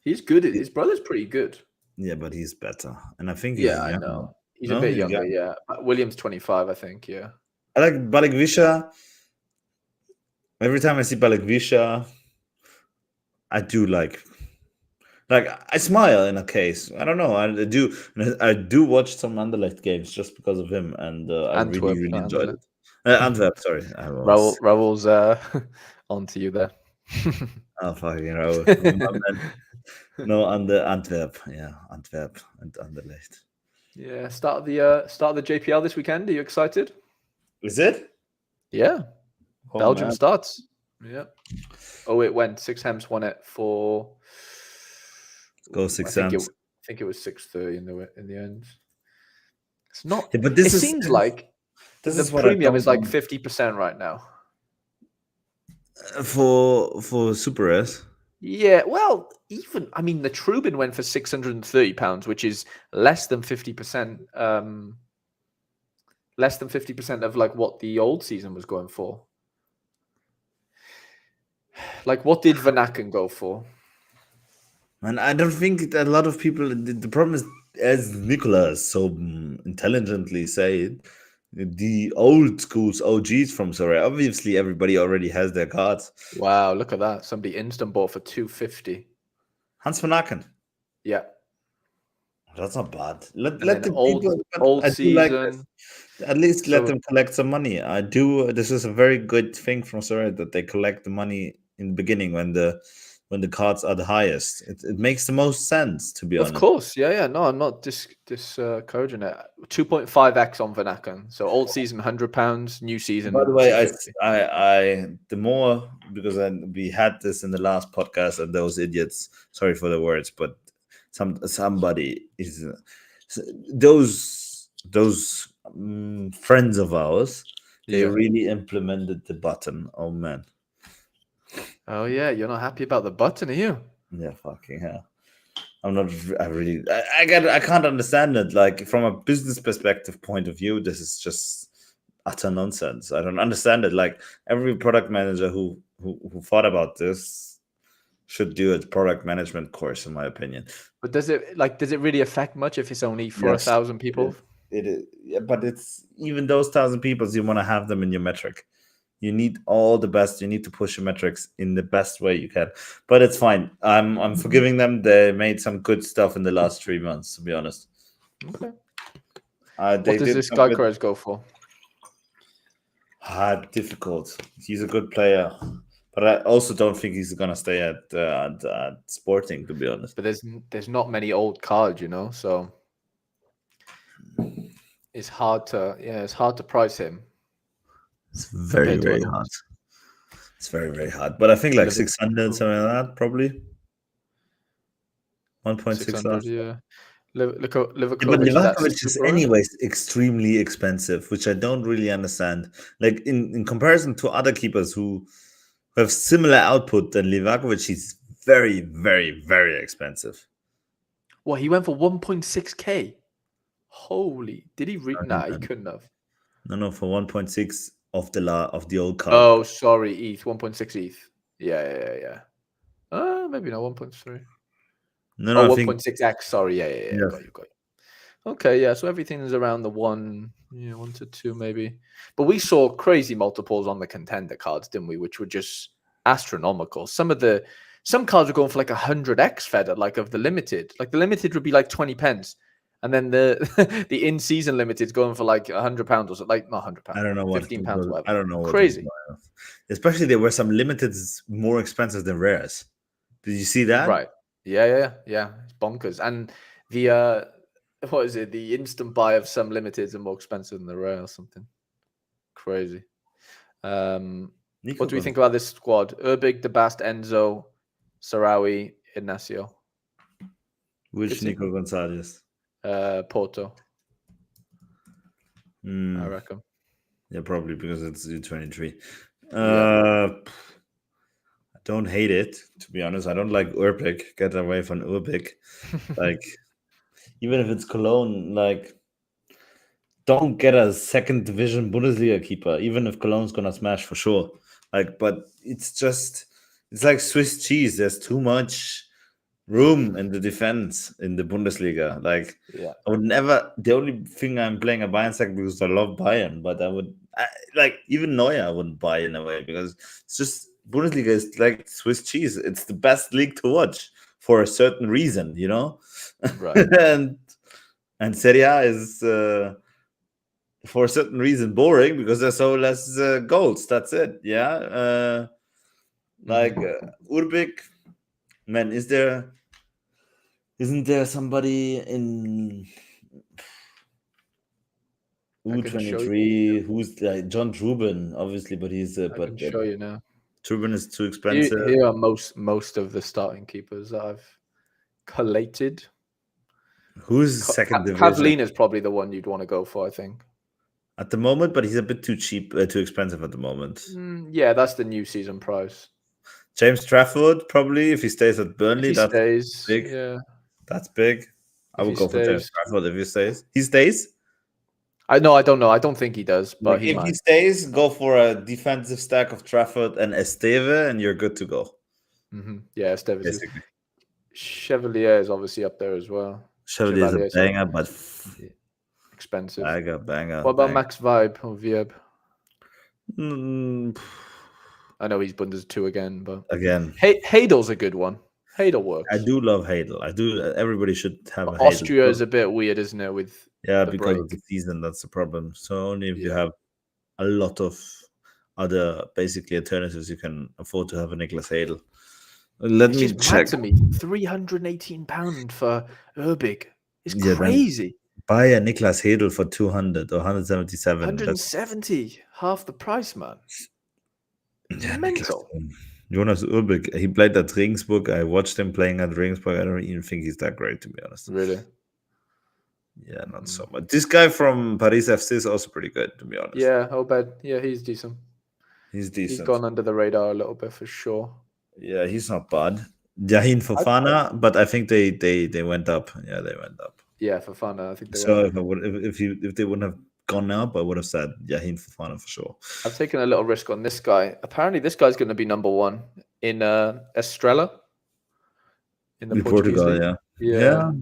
He's good. His brother's pretty good. Yeah, but he's better, and I think he's I know. He's a bit younger. Yeah, William's 25, I think. Yeah. I like Baliguisha. Every time I see Baliguisha, I do like I smile in a case. I don't know. I do watch some Anderlecht games just because of him, and I really enjoyed it. Antwerp, sorry. Raul's on to you there. Oh fucking Raul. No, Antwerp. Yeah, Antwerp and Anderlecht. Yeah, start the JPL this weekend. Are you excited? Is it? Yeah. Oh, Belgium starts. Yeah. Oh, it went. 6 Hems won it for. Go 6 Hems. I think it was 6:30 in the end. It's not. Yeah, but this seems like the premium is like 50% right now. For Super S. Yeah, well, the Trubin went for £630, which is less than 50%. Less than 50% of like what the old season was going for. Like, what did Van Aken go for? And I don't think a lot of people. The problem is, as Nicolas so intelligently said, the old school's OGs from Soraya. Obviously, everybody already has their cards. Wow, look at that! Somebody instant bought for 250. Hans Van Aken. Yeah, that's not bad. Let the old season. At least let them collect some money. I do. This is a very good thing from Soraya that they collect the money in the beginning when the cards are the highest. It makes the most sense, to be honest. Of course, yeah. No, I'm not discouraging it. 2.5x on Van Aken. So old season £100, new season. By the way, I the more, because we had this in the last podcast, and those idiots. Sorry for the words, but somebody is those friends of ours. They really implemented the button. Oh man. Oh yeah, you're not happy about the button, are you? Yeah, fucking hell. I'm not. I can't understand it. Like from a business perspective point of view, this is just utter nonsense. I don't understand it. Like every product manager who thought about this should do a product management course, in my opinion. But does it really affect much if it's only for Yes, 1,000 people? It is, yeah, but it's even those 1,000 people. You want to have them in your metric. You need all the best. You need to push your metrics in the best way you can. But it's fine. I'm forgiving them. They made some good stuff in the last 3 months, to be honest. Okay. What What does this Gyökeres go for? Difficult. He's a good player, but I also don't think he's gonna stay at Sporting, to be honest. But there's not many old cards, you know, so it's hard to price him. It's very hard. It's very hard. But I think like 600, something like that, probably. 1.6. Yeah. Liverpool. But Livakovic is anyways extremely expensive, which I don't really understand. Like in comparison to other keepers who have similar output than Livakovic, he's very, very, very expensive. Well, he went for 1.6k. Holy! Did he read? Nah, he couldn't have. No, for 1.6 of the old card. Oh, sorry, ETH 1.6 ETH. Yeah. Maybe not 1.3. No, 1.6x. Sorry, yeah. Got you. Okay, yeah. So everything is around the 1 to 2 maybe. But we saw crazy multiples on the contender cards, didn't we? Which were just astronomical. Some cards were going for like 100x Fede, like of the limited. Like the limited would be like 20 pence. And then the the in-season limited is going for like £100 or so, like not £100. I don't know what £15, whatever. I don't know. Crazy. Especially there were some limiteds more expensive than rares. Did you see that? Right. Yeah. It's bonkers. And the what is it? The instant buy of some limiteds are more expensive than the rare or something. Crazy. What do we think about this squad? Urbig, Debast, Enzo, Sarawi, Ignacio. Which Nico Gonzalez? Porto. I reckon. Yeah, probably because it's U23. I don't hate it, to be honest. I don't like Urbig. Get away from Urbig. Like, even if it's Cologne, like, don't get a second division Bundesliga keeper, even if Cologne's gonna smash for sure. Like, but it's like Swiss cheese. There's too much room in the defense in the Bundesliga. Like, I would never. The only thing I'm playing a Bayern second because I love Bayern, but like even Neuer I wouldn't buy in a way because it's just Bundesliga is like Swiss cheese. It's the best league to watch for a certain reason, you know. Right. and Serie A is for a certain reason boring because there's so less goals. That's it. Yeah. Like Urbig. Man, isn't there somebody in U23 who's like John Trubin, obviously, but he's I can show you now. Trubin is too expensive. Here are most of the starting keepers that I've collated. Who's second division? Pavlina is probably the one you'd want to go for, I think. At the moment, but he's a bit too cheap, too expensive at the moment. Yeah, that's the new season price. James Trafford, probably, if he stays at Burnley, that's big. Yeah. That's big. I would go for James Trafford if he stays. He stays? I don't know. I don't think he does, but if he stays, go for a defensive stack of Trafford and Esteve, and you're good to go. Yeah, Esteve is good. Chevalier is obviously up there as well. Chevalier is a banger, but expensive. Banger. What about Max Vibe or Vieb? I know he's Bundes 2 again, but Heidel's a good one. Heidel works. I do love Heidel. I do. Everybody should have a Austria is a bit weird, isn't it? With because of the season, that's the problem. So only if you have a lot of other basically alternatives, you can afford to have a Niklas Heidel. Let me check. To me, £318 for Urbig. It's crazy. Buy a Niklas Heidel for 200 or 177. 170, half the price, man. Yeah, mental. Jonas Urbig, he played at Regensburg. I watched him playing at Regensburg. I don't even think he's that great, to be honest. Really? Yeah, not so much. This guy from Paris FC is also pretty good, to be honest. Yeah, Obed. Yeah, he's decent. He's decent. He's gone under the radar a little bit for sure. Yeah, he's not bad. Yahin Fofana, but I think they went up. Yeah, they went up. Yeah, Fofana. I think they So went up. if they wouldn't have gone up, I would have said Yahin Fofana for sure. I've taken a little risk on this guy. Apparently, this guy's going to be number one in Estrela in the In Portuguese Portugal, league. yeah. Yeah.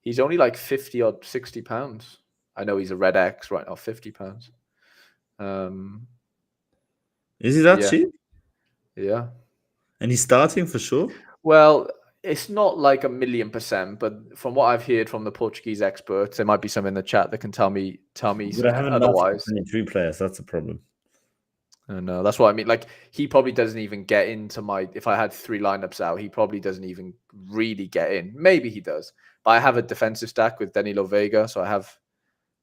He's only like 50 or 60 pounds. I know he's a red X right now, 50 pounds. Is he that Yeah. cheap? Yeah. And he's starting for sure? Well, it's not like 1,000,000%, but from what I've heard from the Portuguese experts, there might be some in the chat that can tell me But I haven't otherwise. 23 players. That's a problem. No, that's what I mean. Like, he probably doesn't even get into my. If I had 3 lineups out, he probably doesn't even really get in. Maybe he does, but I have a defensive stack with Danilo Vega, so I have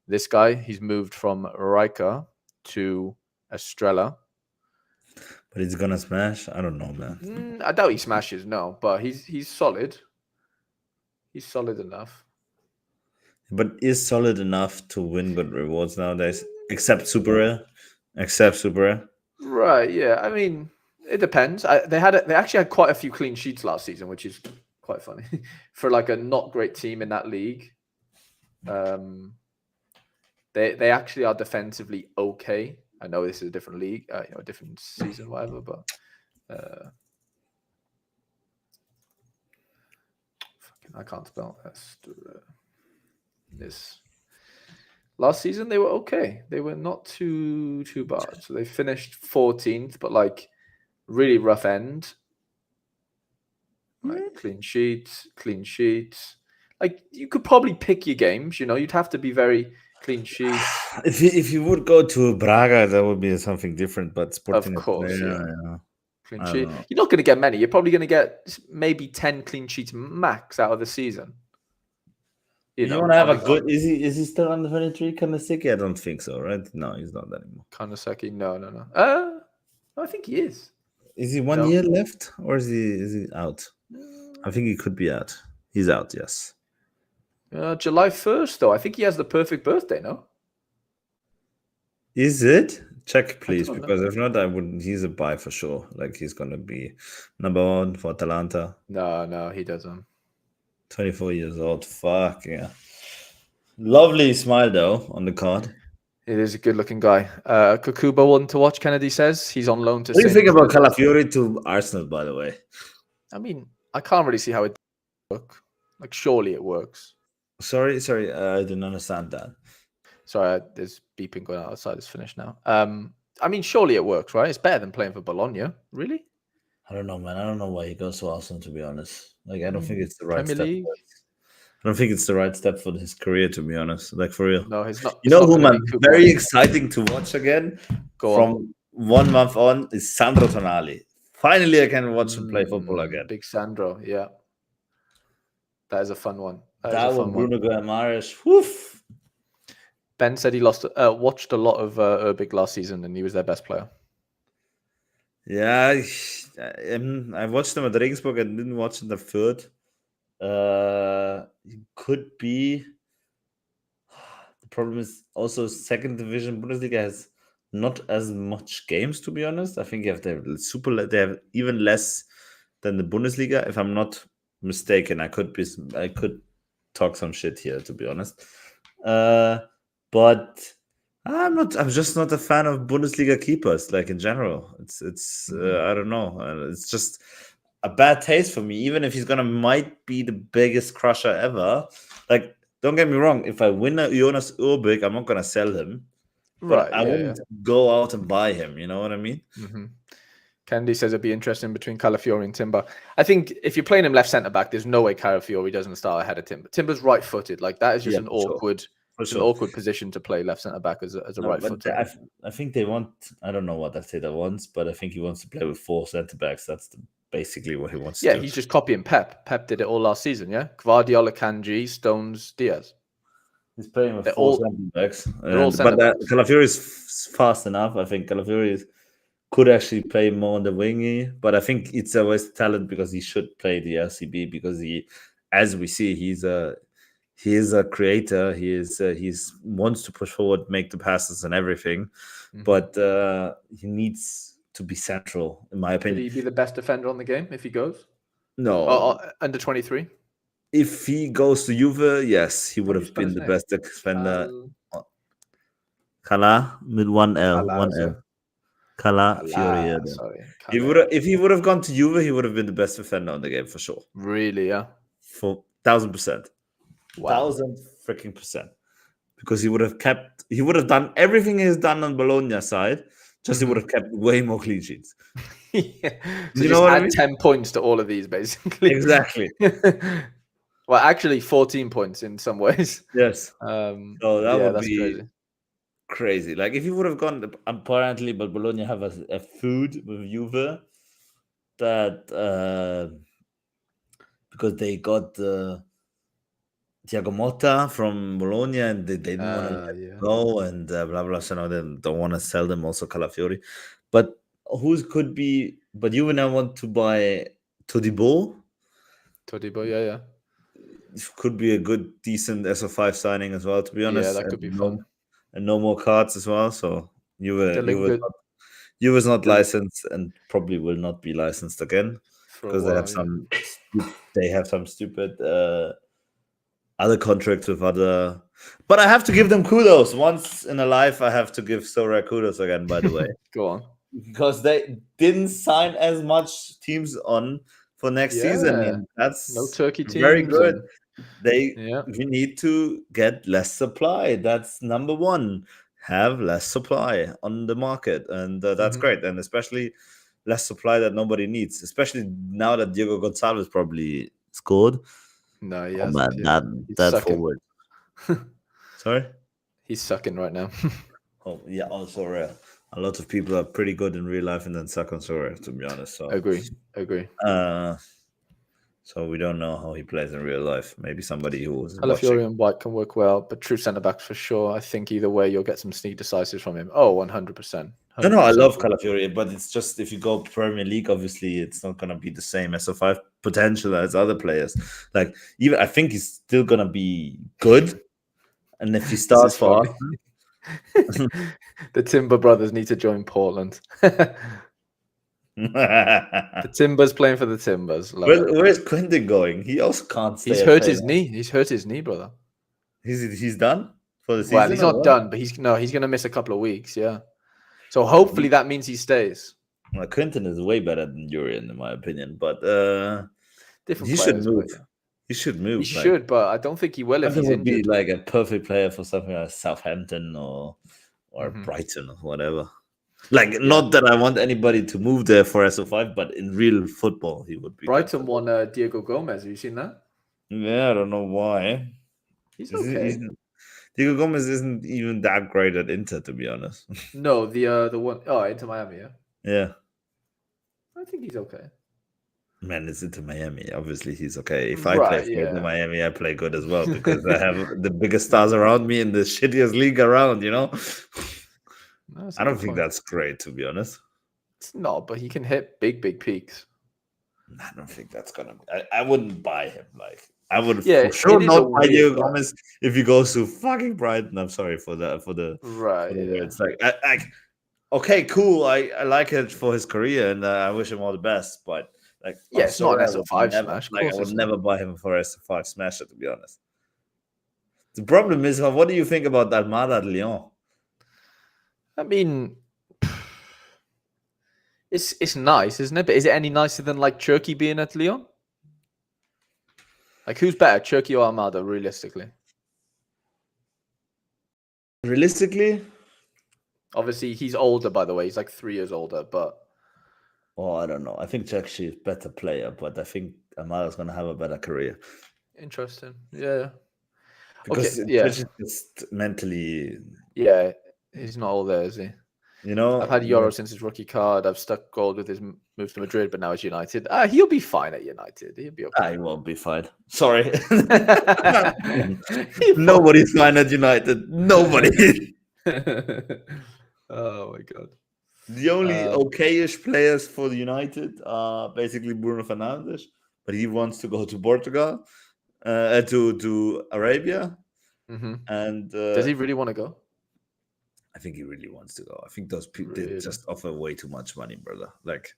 this guy. He's moved from Rijeka to Estrella. But he's gonna smash. I don't know, man. I doubt he smashes. No, but he's solid. He's solid enough. But is solid enough to win good rewards nowadays, except Super Rare. Except Super Rare. Right, yeah. I mean, it depends. They actually had quite a few clean sheets last season, which is quite funny for like a not great team in that league. They actually are defensively okay. I know this is a different league, a different season, whatever. But I can't spell this. Last season they were okay. They were not too bad. So they finished 14th, but like really rough end. Like clean sheets. Like you could probably pick your games. You'd have to be very clean sheets. If you would go to Braga, that would be something different. But Sporting, of course, yeah. Clean sheet. Know. You're not going to get many. You're probably going to get maybe 10 clean sheets max out of the season. You want to have a good. Is he still under 23? Kanaseki? I don't think so, right? No, he's not anymore. Kanaseki, no. I think he is. Is he 1 year left, or is he out? I think he could be out. He's out, yes. July 1st, though. I think he has the perfect birthday, no? Is it? Check, please, because if not, I wouldn't. He's a buy for sure. Like, he's going to be number 1 for Atalanta. No, he doesn't. 24 years old. Fuck, yeah. Lovely smile, though, on the card. It is a good-looking guy. Kukuba one to watch, Kennedy says. He's on loan to... What do you think about Calafiori to Arsenal, by the way? I mean, I can't really see how it works. Like, surely it works. Sorry, I didn't understand that. Sorry, there's beeping going outside. It's finished now. I mean, surely it works, right? It's better than playing for Bologna. Really? I don't know, man. I don't know why he goes to Arsenal, to be honest. Like, I don't think it's the right Premier step. League? I don't think it's the right step for his career, to be honest. Like, for real. No, he's not. You know whom I'm very exciting to watch again from 1 month on is Sandro Tonali. Finally, I can watch him play football again. Big Sandro, yeah. That is a fun one. That one, Bruno Guimaraes. Woof. Ben said he watched a lot of Urbik last season and he was their best player. Yeah, I watched them at Regensburg and didn't watch them at Fürth. It could be. The problem is also second division Bundesliga has not as much games, to be honest. I think they have even less than the Bundesliga. If I'm not mistaken, I could talk some shit here, to be honest. But I'm just not a fan of Bundesliga keepers, like in general. It's I don't know. It's just a bad taste for me, even if he's might be the biggest crusher ever. Like, don't get me wrong, if I win a Jonas Urbik, I'm not gonna sell him. But I wouldn't go out and buy him, you know what I mean? Mm-hmm. Kennedy says it'd be interesting between Calafiori and Timber. I think if you're playing him left centre back, there's no way Calafiori doesn't start ahead of Timber. Timber's right footed. Like, that is just an awkward position to play left centre back as a right footed. I think they want, I don't know what Arteta wants, but I think he wants to play with 4 centre backs. That's basically what he wants to do. Yeah, he's just copying Pep. Pep did it all last season, yeah? Guardiola, Kanji, Stones, Diaz. He's playing with 4 centre backs. But Calafiori is fast enough. I think Calafiori could actually play more on the wingy, but I think it's a waste of talent because he should play the LCB because as we see, he is a creator. He wants to push forward, make the passes and everything, but he needs to be central, in my opinion. Could he be the best defender on the game if he goes? No, under 23. if he goes to Juve, yes, he would How do you have spell been his the name? best defender. Cal- Kala with one L, one Palazzo. L. Kala Kala, Fioriano. sorry. He would Kale. if he would have gone to Juve, he would have been the best defender on the game for sure. Really, yeah. For 1,000%. Wow. 1,000% because he would have done everything he's done on Bologna side, just he would have kept way more clean sheets. Yeah. So You just know what I add mean? 10 points to all of these, basically. Exactly. Well, actually 14 points in some ways. Yes. So that Yeah, would that's be crazy. crazy. Like if he would have gone, apparently, but Bologna have a food with Juve that because they got Thiago Motta from Bologna and they didn't want to let him Yeah. go and blah blah. So now they don't want to sell them also Calafiori. But who could be? But you now want to buy Todibo? Todibo, yeah. Could be a good, decent SO5 signing as well. To be Yeah, honest, that could be fun. and no more cards as well. So Delinquent you was not licensed and probably will not be licensed again for a because while. they have some stupid other contracts with other. But I have to give them kudos. Once in a life, I have to give Sora kudos again. By the way, Go on. because they didn't sign as much teams on for next season. Yeah. And that's No Turkey very teams. good. We need to get less supply. That's number one. Have less supply on the market, and that's great. And especially less supply that nobody needs. Especially now that Diego Gonzalez probably scored. No, he Oh hasn't. man, He's that sucking. forward. Sorry. He's sucking right now. Oh yeah, also rare. A lot of people are pretty good in real life and then suck on Sorare, to be honest. So Agree. So we don't know how he plays in real life. Maybe somebody who was watching. Calafiori and White can work well, but true centre backs for sure. I think either way you'll get some sneak decisives from him. Oh, 100%. No, I love Calafiori, but it's just if you go Premier League, obviously it's not gonna be the same SO5 potential as other players. Like even I think he's still gonna be good, and if he starts for us, the Timber brothers need to join Portland. The Timbers playing for the Timbers. Where's Quentin going? He also can't stay. He's hurt his knee. He's hurt his knee, brother. He's done for the season. Well, he's not done, but he's gonna miss a couple of weeks. Yeah. So hopefully that means he stays. Well, Quentin is way better than Urian, in my opinion. But different. He should move. He should move. He should, but I don't think he will if he's would injured. Be like a perfect player for something like Southampton or Brighton or whatever. Like, not that I want anybody to move there for SO5, but in real football, he would be. Brighton won Diego Gomez. Have you seen that? Yeah, I don't know why. He's okay. Diego Gomez isn't even that great at Inter, to be honest. No, the one Inter Miami, yeah. Yeah. I think he's okay. Man, it's Inter Miami. Obviously, he's okay. If I play for Inter Miami, I play good as well because I have the biggest stars around me in the shittiest league around, you know? I don't think that's great, to be honest. It's not, but he can hit big peaks. I don't think that's gonna be. I wouldn't buy him. Like, I would for sure not buy Diego Gomez if he goes to fucking Brighton. I'm sorry for the right. It's like okay, cool. I like it for his career, and I wish him all the best. But like, it's not an SO5 smash. Like, I would never buy him for SO5 smasher, to be honest. The problem is, what do you think about Almada at Lyon? I mean, it's nice, isn't it? But is it any nicer than like Turkey being at Lyon? Like, who's better, Turkey or Almada, realistically? Obviously, he's older, by the way. He's like 3 years older, but... Oh, I don't know. I think Turkey is a better player, but I think Almada's going to have a better career. Interesting. Yeah. Because Turkey is mentally... Yeah, he's not all there, is he? You know, I've had Euro since his rookie card. I've stuck gold with his move to Madrid, but now it's United. He'll be fine at United. He'll be okay. He won't be fine. Sorry. Nobody's fine at United. Nobody. Oh my god. The only okayish players for the United are basically Bruno Fernandes, but he wants to go to Portugal, to Arabia. And does he really want to go? I think he really wants to go. I think those people they just offer way too much money, brother. Like,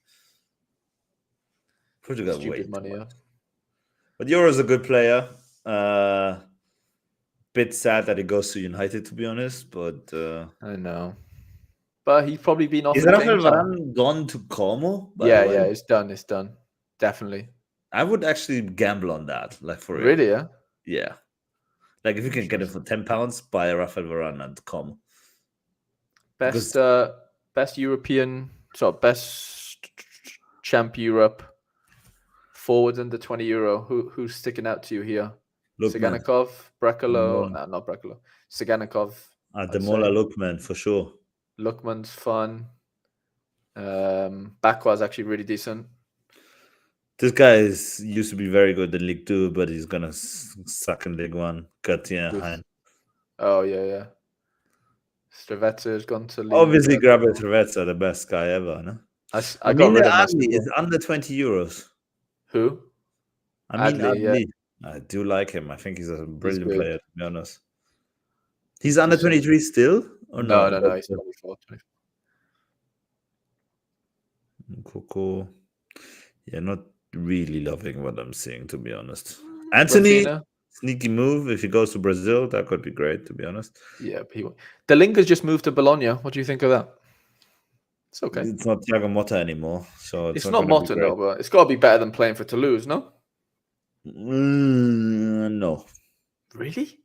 Portugal way Stupid too money, much. yeah. But Euro's a good player. Bit sad that he goes to United, to be honest. But I know. But he's probably been is offered Rafael game time. Varane gone to Como? By Yeah, the way, yeah, it's done. It's done. Definitely. I would actually gamble on that, like for real. Really, yeah. Yeah, like if you can get it for £10, buy Rafael Varane and Como. Best Because- best European, best champ Europe forwards under 20 euro. Who's sticking out to you here? Lookman. Siganikov, Brekalo, Ademola. not Brekalo. Siganikov. Ademola Lookman for sure. Lookman's fun. Bakwa's actually really decent. This guy used to be very good in League 2, but he's gonna suck in League 1. Hein. Oh yeah. Stravetsa has gone to League. Obviously, Gabriel Travezza, the best guy ever. No? I got rid of my is under 20 euros. Who? Adli, yeah. I do like him. I think he's a brilliant good. player, to be honest. He's under 23 still? Or No, he's 24. Coco. Yeah, not really loving what I'm seeing, to be honest. Anthony, Rafinha. Sneaky move. If he goes to Brazil, that could be great, to be honest. Yeah, Delinka's just moved to Bologna. What do you think of that? It's okay. It's not Thiago Motta anymore, so it's not Motta, no, but it's got to be better than playing for Toulouse, no? No. Really?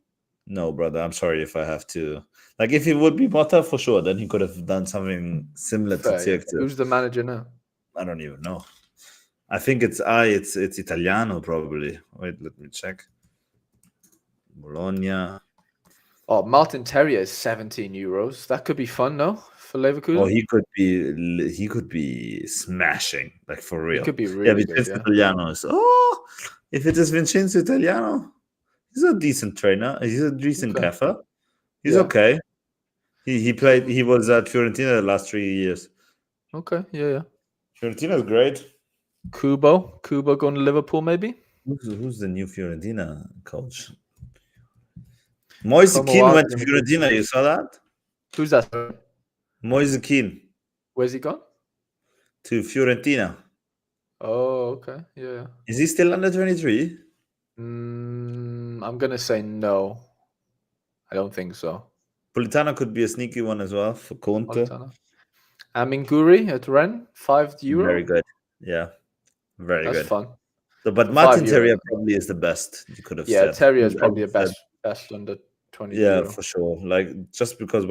No, brother. I'm sorry if I have to. Like, if it would be Motta, for sure, then he could have done something similar to Tirk. Who's the manager now? I don't even know. I think it's Italiano, probably. Wait, let me check. Bologna. Oh, Martin Terrier is 17 euros. That could be fun, no? For Leverkusen? Oh, he could be smashing, like for real. He could be really good, Vincenzo Italiano is, if it is Vincenzo Italiano, he's a decent trainer. He's a decent gaffer. He's okay. He was at Fiorentina the last 3 years. Okay, yeah. Fiorentina's great. Kubo going to Liverpool, maybe? Who's the new Fiorentina coach? Moise Kean went to Fiorentina. You saw that? Who's that? Moise Kean. Where's he gone? To Fiorentina. Oh, okay. Yeah. Is he still under 23? I'm going to say no. I don't think so. Politano could be a sneaky one as well for Conte. Aminguri at Rennes, €5. Very good. Yeah. Very good. That's fun. But Martin Terrier probably is the best you could have said. Yeah, Terrier is probably the best under 20 Yeah, euro. for sure. Like, just because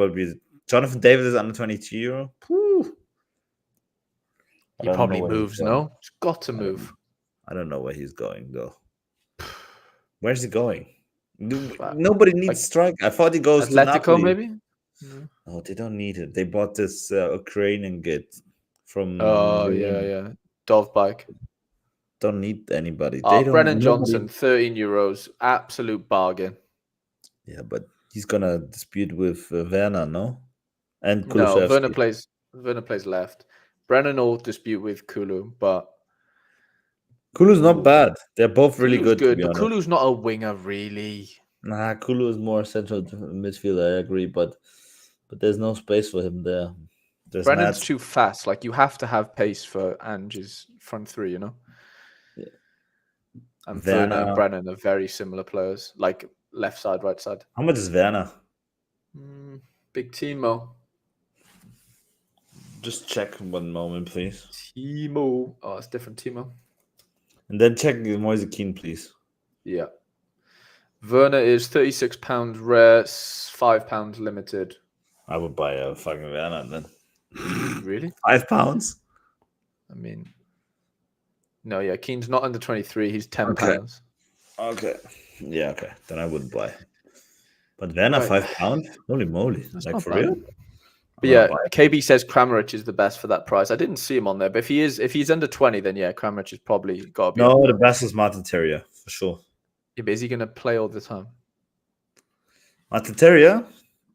Jonathan David is under 22 euro. He probably moves, no? He's got to move. I don't know where he's going, though. Where's he going? Nobody needs strike. I thought he goes to Napoli. Maybe? Oh, they don't need it. They bought this Ukrainian kid from... Oh, yeah. Dovbike. Don't need anybody. Brennan Johnson, 13 euros. Absolute bargain. Yeah, but he's going to dispute with Werner, no? And Kulusevski. No, Werner plays left. Brennan will dispute with Kulu, but... Kulu's not bad. They're both really good, to be honest. But Kulu's not a winger, really. Nah, Kulu is more central midfielder, I agree, but there's no space for him there. Brennan's too fast. Like, you have to have pace for Ange's front three, you know? Yeah. And Werner and Brennan are very similar players, like left side, right side. How much is Werner? Big Timo. Just check 1 moment, please. Timo. Oh, it's different Timo. And then check Moise Kean, please. Yeah. Werner is £36 rare, £5 limited. I would buy a fucking Werner then. Really? £5? I mean, no, yeah. Keane's not under 23. He's £10. Okay. Yeah, okay. Then I wouldn't buy. But Werner, £5? Holy moly. That's like, for real? But yeah, KB says Kramaric is the best for that price. I didn't see him on there, but if he's under 20, then yeah, Kramaric is probably got to be. No, the best is Martin Terrier, for sure. Yeah, but is he going to play all the time? Martin Terrier?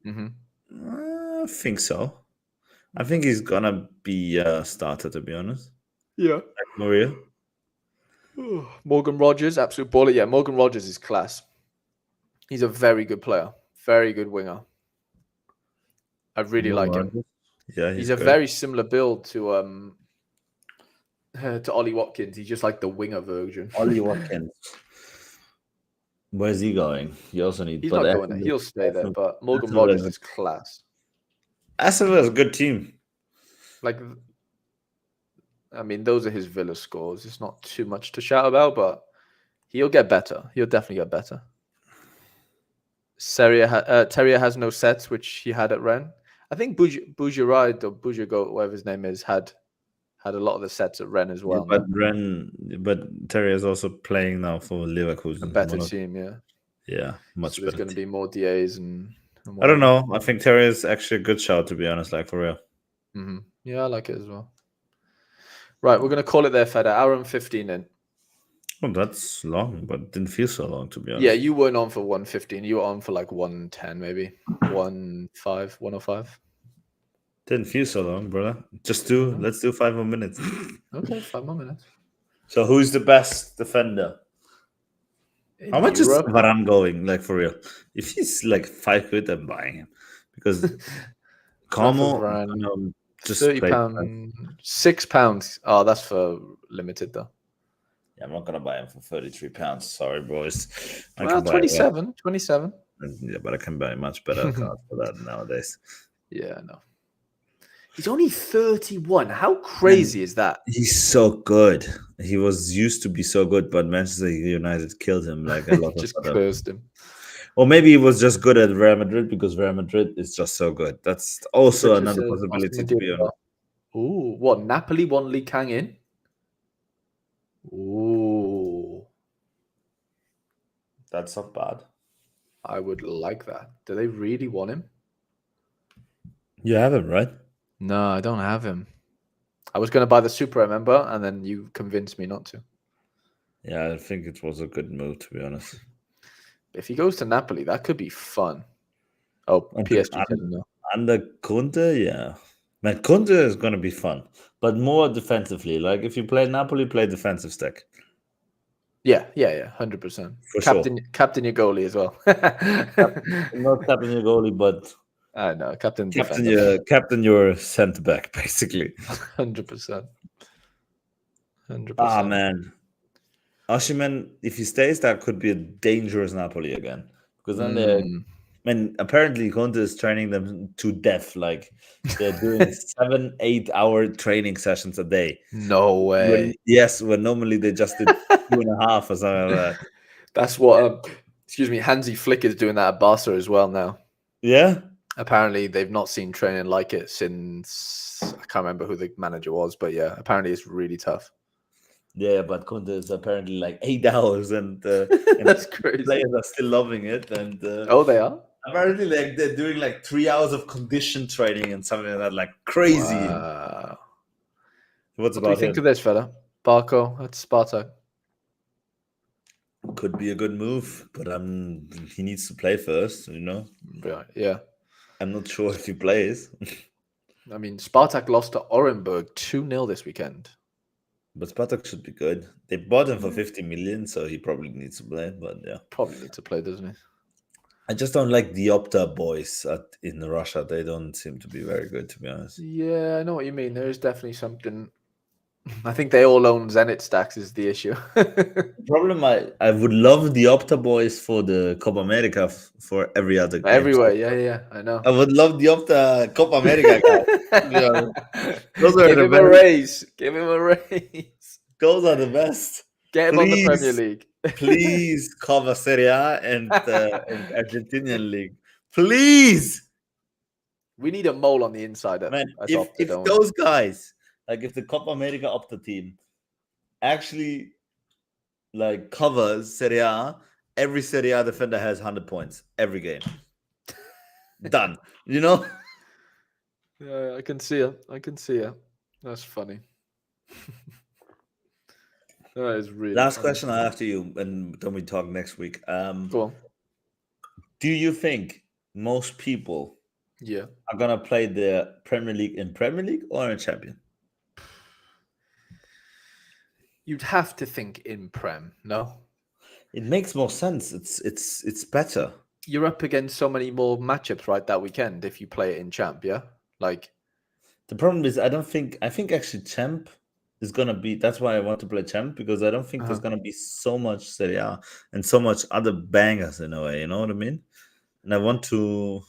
Mm-hmm. I think so. I think he's going to be a starter, to be honest. Yeah. Like Maria. Morgan Rogers, absolute baller. Yeah, Morgan Rogers is class. He's a very good player. Very good winger. I really like him. Yeah, he's a very similar build to to Ollie Watkins. He's just like the winger version. Ollie Watkins. Where's he going? You also need. He's but not going there. He'll stay there. But Morgan Aston Villa- Rogers is class. Aston Villa is a good team. Like, I mean, those are his Villa scores. It's not too much to shout about, but he'll get better. He'll definitely get better. Terrier has no sets, which he had at Rennes. I think Bougeride or Bougergo, whatever his name is, had a lot of the sets at Rennes as well. Yeah, but Terry is also playing now for Leverkusen. A better team, yeah. Yeah, much so better. There's going to be more DAs and I don't know. I think Terry is actually a good shout, to be honest, like for real. Mm-hmm. Yeah, I like it as well. Right, we're going to call it there, Fede. Hour and 15 in. Oh, that's long, but it didn't feel so long, to be honest. Yeah, you weren't on for 115. You were on for like 110, maybe 105. Didn't feel so long, brother. Let's do 5 more minutes. Okay, 5 more minutes. So who's the best defender? How much is Varane going? Like for real? If he's like £5, I'm buying him because Como just £30, £6. Oh, that's for limited though. Yeah, I'm not gonna buy him for £33. Sorry, boys. Well, 27. Yeah, but I can buy much better cards for that nowadays. Yeah, no. He's only 31. How crazy is that? He's so good. He was used to be so good, but Manchester United killed him like a lot. Just cursed him. Or maybe he was just good at Real Madrid because Real Madrid is just so good. That's also another possibility to be honest. Ooh, what? Napoli want Lee Kang in? Ooh. That's not bad. I would like that. Do they really want him? You have him, right? No, I don't have him. I was going to buy the Super, remember? And then you convinced me not to. Yeah, I think it was a good move, to be honest. If he goes to Napoli, that could be fun. Oh, PSG said no. Under Conte, yeah. Man, Conte is going to be fun, but more defensively. Like, if you play Napoli, play defensive stack. Yeah, 100%. Captain your goalie as well. Not captain your goalie, but... I know, captain your centre back, basically. 100%. Ah, man. Osimhen, if he stays, that could be a dangerous Napoli again. Because then apparently Conte is training them to death. Like, they're doing 7-8 hour training sessions a day. No way. When normally they just did 2.5 or something like that. That's what, Hansi Flick is doing that at Barca as well now. Yeah? Apparently, they've not seen training like it since, I can't remember who the manager was, but yeah, apparently it's really tough. Yeah, but Conte is apparently like 8 hours, and that's crazy. Players are still loving it, and oh, they are. Apparently, like they're doing like 3 hours of condition training and something like that, like crazy. Wow. What do you think of this, fella? Barco at Spartak. Could be a good move, but he needs to play first, you know. Yeah. I'm not sure if he plays. I mean, Spartak lost to Orenburg 2-0 this weekend. But Spartak should be good. They bought him for 50 million, so he probably needs to play. But yeah, probably needs to play, doesn't he? I just don't like the Opta boys in Russia. They don't seem to be very good, to be honest. Yeah, I know what you mean. There is definitely something. I think they all own Zenit stacks is the issue. The problem, I would love the Opta boys for the Copa America for every other game. Everywhere, yeah, I know. I would love the Opta Copa America guys. Give him a raise. Give him a raise. Those are the best. Get him on the Premier League. Please cover Serie A and Argentinian League. Please. We need a mole on the inside. Man, if those guys, like if the Copa America Opta team actually like covers Serie A, every Serie A defender has 100 points every game. Done. You know? Yeah, I can see it. That's funny. That is really Last funny. question I have to you, and then we talk next week. Go on. Do you think most people are gonna play the Premier League in Premier League or in Champion? You'd have to think in Prem, no? It makes more sense. It's better. You're up against so many more matchups, right, that weekend if you play it in Champ, yeah? Like the problem is I think actually Champ is gonna be. That's why I want to play champ, because I don't think there's Uh-huh. gonna be so much Serie A and so much other bangers in a way. You know what I mean? And I want to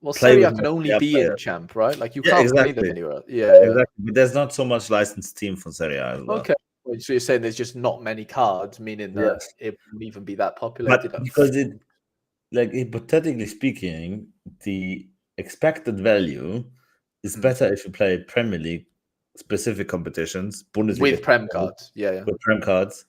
Well, play Serie with A my can only Serie A be in players. champ, right? Like you Yeah, can't play them exactly. anywhere. Yeah, yeah. Exactly. But there's not so much licensed team from Serie A as well. Okay. So you're saying there's just not many cards, meaning that Yes. it won't even be that populated. But because it, like, hypothetically speaking, the expected value is better if you play Premier League specific competitions, Bundesliga with Prem cards. Yeah, yeah. with Prem cards,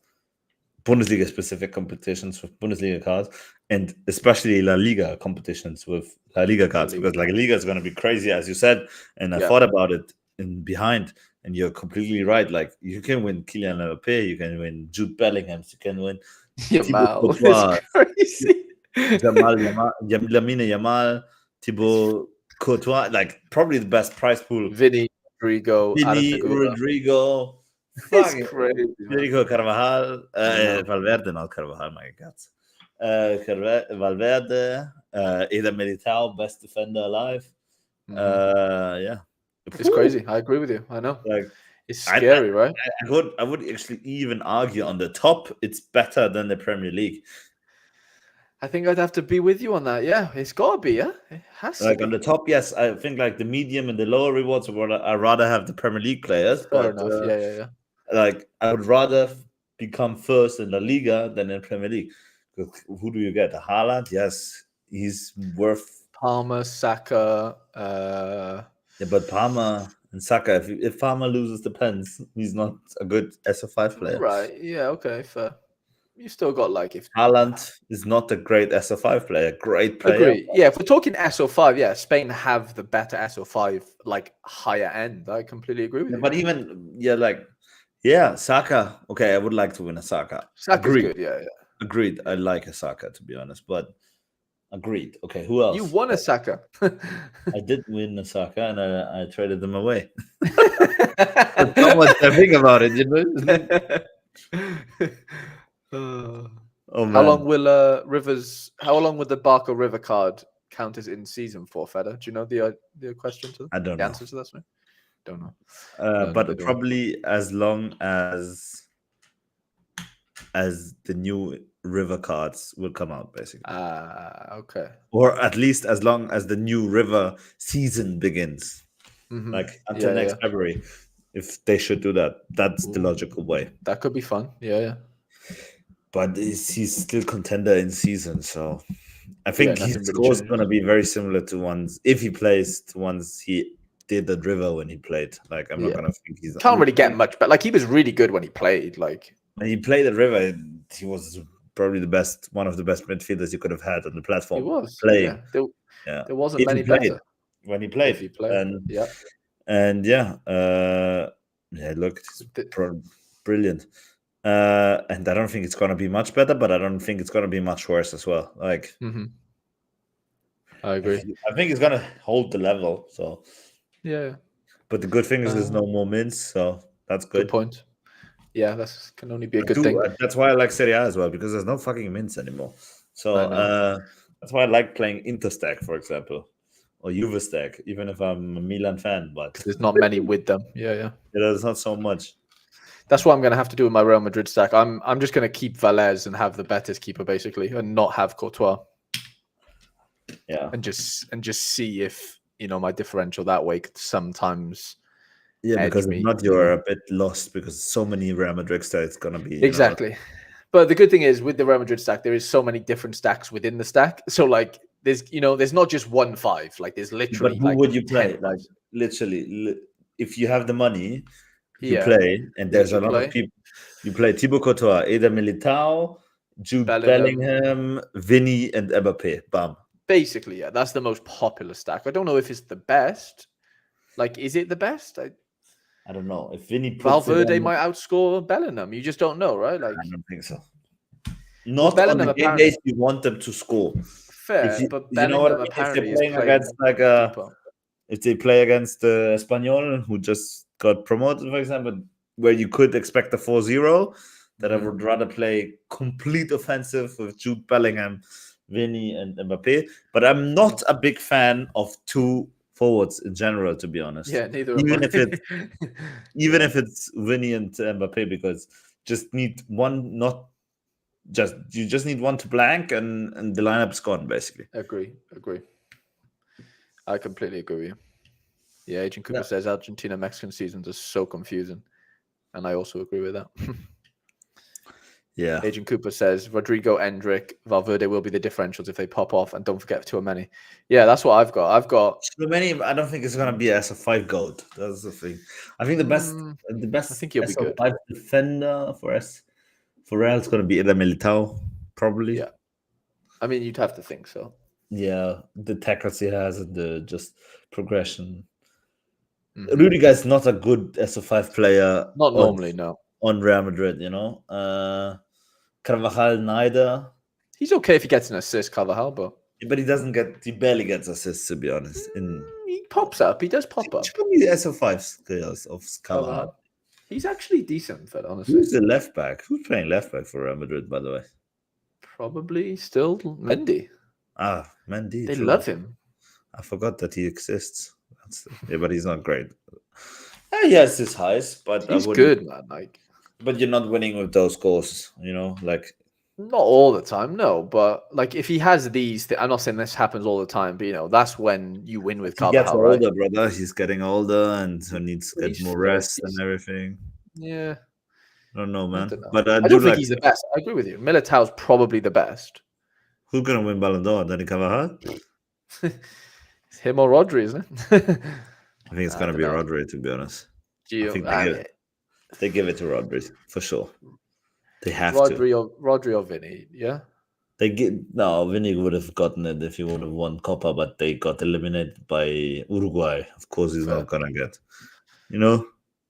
Bundesliga specific competitions with Bundesliga cards, and especially La Liga competitions with La Liga cards, Liga. because La Liga is going to be crazy, as you said. And I Yeah. thought about it in behind, and you're completely right. Like, you can win Kylian Mbappé, you can win Jude Bellingham, you can win Thibaut Yamal Courtois, is crazy. Lamine Yamal, Thibaut Courtois, like probably the best prize pool. Vinny, Rodrigo, Adam Vini, Segura. Rodrigo, It's fucking crazy, man. Federico Carvajal, know. Valverde, not Carvajal, my God. Valverde, Eder Militao, best defender alive. Yeah, It's crazy. I agree with you. I know. Like, It's scary, right? I would actually even argue on the top, it's better than the Premier League. I think I'd have to be with you on that. Yeah, it's got to be. Yeah, it has to Like be. on the top, yes, I think like the medium and the lower rewards, I rather have the Premier League players. Fair But enough. Yeah. like, I would rather become first in La Liga than in Premier League. Who do you get? A Haaland? Yes, he's worth. Palmer, Saka. Yeah, but Palmer and Saka. If Palmer loses the pens, he's not a good SF5 player. Right. Yeah. Okay. Fair. You still got like if Haaland is not a great SO5 player. Great player. Agree. Yeah, if we're talking SO5, yeah, Spain have the better SO5, like higher end. I completely agree with you. But even Saka. Okay, I would like to win a Saka. Saka's Agreed. good. Yeah. Agreed. I like a Saka, to be honest, but agreed. Okay, who else? You won a Saka. I did win a Saka, and I traded them away. But someone think about it, you know. Oh, man. How long will Rivers? How long would the Barca River card count as in season for, Fede? Do you know the question to I don't the know. answer to that? Sorry? Don't know. But probably as long as the new River cards will come out, basically. Okay. Or at least as long as the new River season begins, like until next February. If they should do that, that's the logical way. That could be fun. Yeah. But he's still contender in season, so I think his score is going to be very similar to ones, if he plays, to ones he did at River when he played. Like, I'm not going to think he's... Can't really get much, but like, he was really good when he played. Like, when he played at River, he was probably one of the best midfielders you could have had on the platform. He was playing. Yeah. There wasn't many better when he played. If he played. Look, brilliant. And I don't think it's going to be much better, but I don't think it's going to be much worse as well. Like, I agree. I think it's going to hold the level. So, yeah. But the good thing is there's no more mints, so that's good. Good point. Yeah, that can only be a good thing. That's why I like Serie A as well, because there's no fucking mints anymore. So that's why I like playing Interstack, for example, or Juve Stack, even if I'm a Milan fan. But there's not many with them. Yeah. There's not so much. That's what I'm going to have to do with my Real Madrid stack. I'm just going to keep Valles and have the Betis keeper, basically, and not have Courtois. Yeah. And just see if, my differential that way could sometimes... Yeah, because if not, you're a bit lost, because so many Real Madrid stacks going to be... Exactly. But the good thing is, with the Real Madrid stack, there is so many different stacks within the stack. So, like, there's not just 1-5. Like, there's literally... But who would you play? Like, literally, if you have the money... You play, and there's a lot of people. You play Thibaut Courtois, Eder Militao, Jude Bellingham, Vinny, and Mbappé. Bam. Basically, yeah, that's the most popular stack. I don't know if it's the best. Like, is it the best? I don't know. If Vinny Valverde might outscore Bellingham. You just don't know, right? Like, I don't think so. Not on the game days you want them to score. Fair, but Bellingham apparently is playing against if they play against Espanyol, who just got promoted, for example, where you could expect a 4-0, that I would rather play complete offensive with Jude Bellingham, Vinny, and Mbappé. But I'm not a big fan of two forwards in general, to be honest. Yeah, neither Even of if it's even Yeah. if it's Vinny and Mbappe, because just need one, not just you just need one to blank, and the lineup's gone basically. Agree. I completely agree with you. Yeah, Agent Cooper Yeah. says Argentina Mexican seasons are so confusing, and I also agree with that. Yeah. Agent Cooper says Rodrigo, Endrick, Valverde will be the differentials if they pop off, and don't forget Tchouameni. Yeah, that's what I've got. Tchouameni, I don't think it's gonna be SO5 gold. That's the thing. I think the best I think he'll be good. SO5 defender for Real is gonna be Eder Militao, probably. Yeah, I mean you'd have to think so. Yeah, the tackles he has and the just progression. Mhm. Rudiger is not a good SO5 player. Not normally, no. On Real Madrid, Carvajal neither. He's okay if he gets an assist, Carvajal, but he barely gets assists, to be honest. He pops up. He does pop up. Probably the SO5 skills of Carvajal. He's actually decent, Fede, honestly. Who's the left back? Who's playing left back for Real Madrid, by the way? Probably still Mendy. Ah, Mendy. They true. love him. I forgot that he exists. But he's not great. He has his highs, but he's good, man. But you're not winning with those goals, not all the time, no. But if he has these, I'm not saying this happens all the time, but that's when you win with Carvajal. He gets older, right? Brother. He's getting older, and so needs to get more rest and everything. Yeah. I don't know, man. But I don't think he's the best. I agree with you. Militao's probably the best. Who's gonna win Ballon d'Or? Danny Carvajal? It's him or Rodri, isn't it? I think it's gonna be Rodri, to be honest. I think they give it to Rodri for sure. They have Rodri or Vinny, yeah. Vinny would have gotten it if he would have won Copa, but they got eliminated by Uruguay. Of course, he's not gonna get.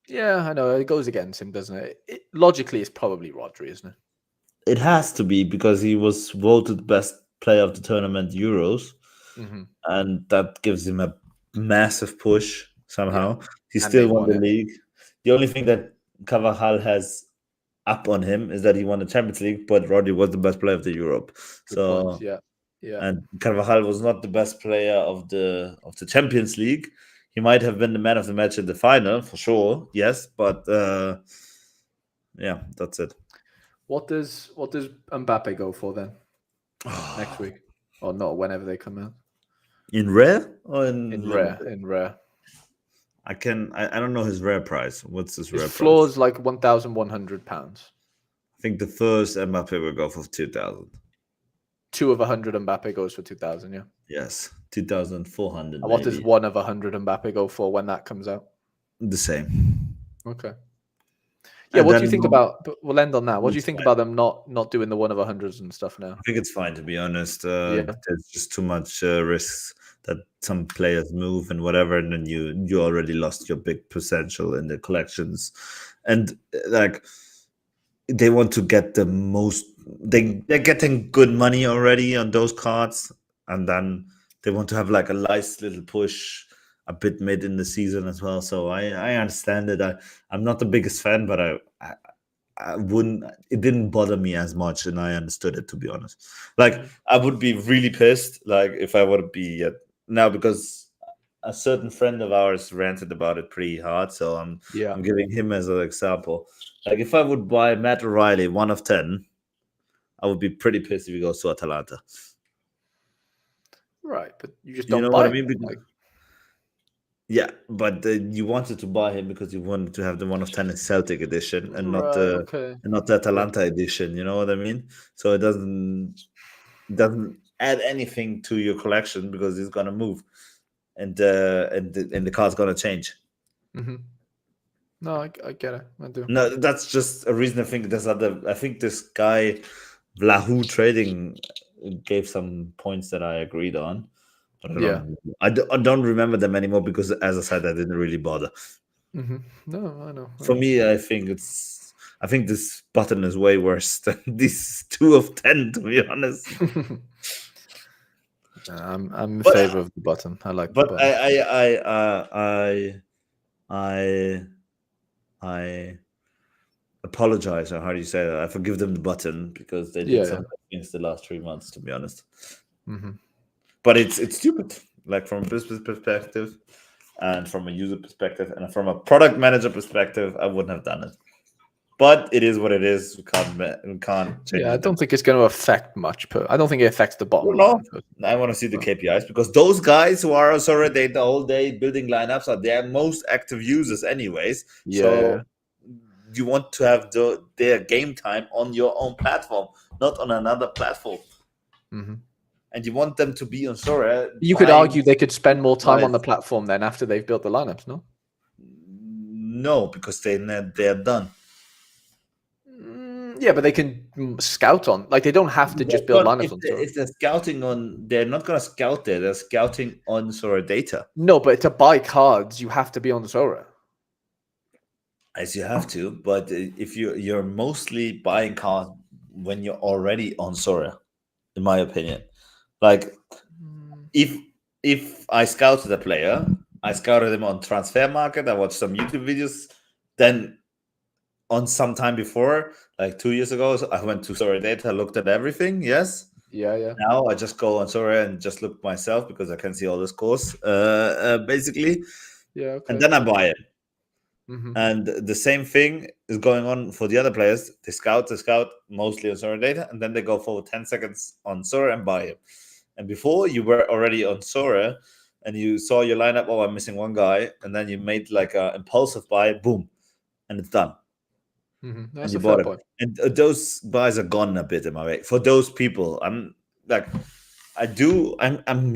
Yeah, I know it goes against him, doesn't it? Logically, it's probably Rodri, isn't it? It has to be, because he was voted best player of the tournament Euros, and that gives him a massive push somehow. Yeah. He still won the league. The only thing that Carvajal has up on him is that he won the Champions League, but Rodri was the best player of the Europe. Good point. Yeah. And Carvajal was not the best player of the Champions League. He might have been the man of the match in the final, for sure. Yes, but yeah, that's it. What does Mbappe go for then? Next week, or not? Whenever they come out. In rare or in rare? In rare. I don't know his rare price. What's his rare price? Floor's like £1,100. I think the first Mbappe will go for 2,000. 2 of 100 Mbappe goes for 2,000. Yeah. Yes, 2,400. And what does 1 of 100 Mbappe go for when that comes out? The same. Okay. Yeah. What do you think about? We'll end on that. What do you think about them not doing the 1 of 100s and stuff now? I think it's fine, to be honest. There's just too much risks that some players move and whatever, and then you already lost your big potential in the collections, and they want to get the most. They're getting good money already on those cards, and then they want to have a nice little push a bit mid in the season as well. So I understand it. I'm not the biggest fan, but I wouldn't. It didn't bother me as much, and I understood it, to be honest. I would be really pissed, if I would be now, because a certain friend of ours ranted about it pretty hard. So I'm giving him as an example. If I would buy Matt O'Reilly 1 of 10, I would be pretty pissed if he goes to Atalanta. Right, but you just don't know buy what I mean? Yeah, but you wanted to buy him because you wanted to have the 1 of 10 in Celtic edition and not the Atalanta edition. You know what I mean? So it doesn't add anything to your collection because it's gonna move, and the card's gonna change. Mm-hmm. No, I get it. I do. No, that's just a reason. I think I think this guy Vlahu Trading gave some points that I agreed on. I don't remember them anymore because, as I said, I didn't really bother. Mm-hmm. No, I know. For me, I think this button is way worse than these 2 of 10. To be honest, I'm in favor of the button. I like. But the button. I apologize. Or how do you say that? I forgive them the button because they did some things the last 3 months. To be honest. Mm-hmm. But it's stupid. like from a business perspective, and from a user perspective, and from a product manager perspective, I wouldn't have done it. But it is what it is. We can't change Yeah, I it. don't think it's going to affect much. I don't think it affects the bottom No, line. I want to see the KPIs, because those guys who are sorry data the whole day building lineups are their most active users, anyways. Yeah. So you want to have their game time on your own platform, not on another platform. Mm-hmm. And you want them to be on Sora. You could argue they could spend more time on the platform then after they've built the lineups, no? No, because they're done. Yeah, but they can scout on. Like, they don't have to just build lineups on Sora. If they're scouting on, they're not going to scout there. They're scouting on Sora data. No, but to buy cards, you have to be on Sora. As you have to, but if you're mostly buying cards when you're already on Sora, in my opinion. Like, if I scouted a player, I scouted him on Transfer Market, I watched some YouTube videos, then on some time before, like 2 years ago, I went to Sora Data, looked at everything, yes. Yeah. Now I just go on Sora and just look myself, because I can see all the scores, basically. Yeah, okay. And then I buy it. Mm-hmm. And the same thing is going on for the other players. They scout mostly on Sora Data, and then they go for 10 seconds on Sora and buy it. And before, you were already on Sora and you saw your lineup, oh, I'm missing one guy, and then you made like an impulsive buy, boom, and it's done. Mm-hmm. And you bought it. And those buys are gone a bit in my way. For those people, I'm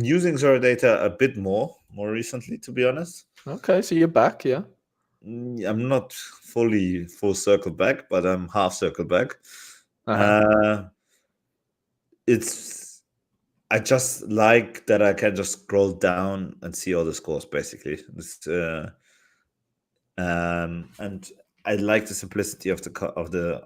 using Sora Data a bit more recently, to be honest. Okay, so you're back, yeah. I'm not full circle back, but I'm half circle back. I just like that I can just scroll down and see all the scores, basically. And I like the simplicity of the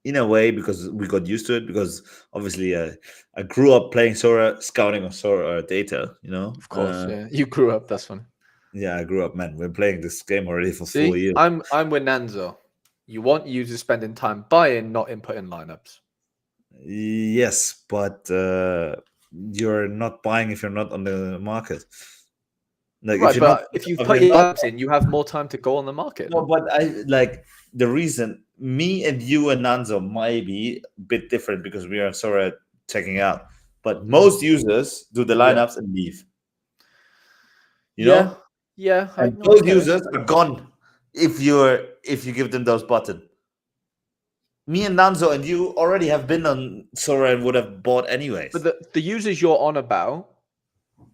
in a way, because we got used to it, because obviously I grew up playing Sora, scouting on Sora data, Of course, yeah. You grew up, that's funny. Yeah, I grew up, man. We're playing this game already for 4 years. I'm with Nanzo. You want users spending time buying, not inputting lineups. Yes, but you're not buying if you're not on the market. Like, right, if you put your lineups in, you have more time to go on the market. No, but I like the reason me and you and Nanzo might be a bit different, because we are Sora checking out. But most users do the lineups and leave. You know? Yeah. And those users are gone if you give them those buttons. Me and Nanzo and you already have been on Sora and would have bought anyways. But the users you're on about,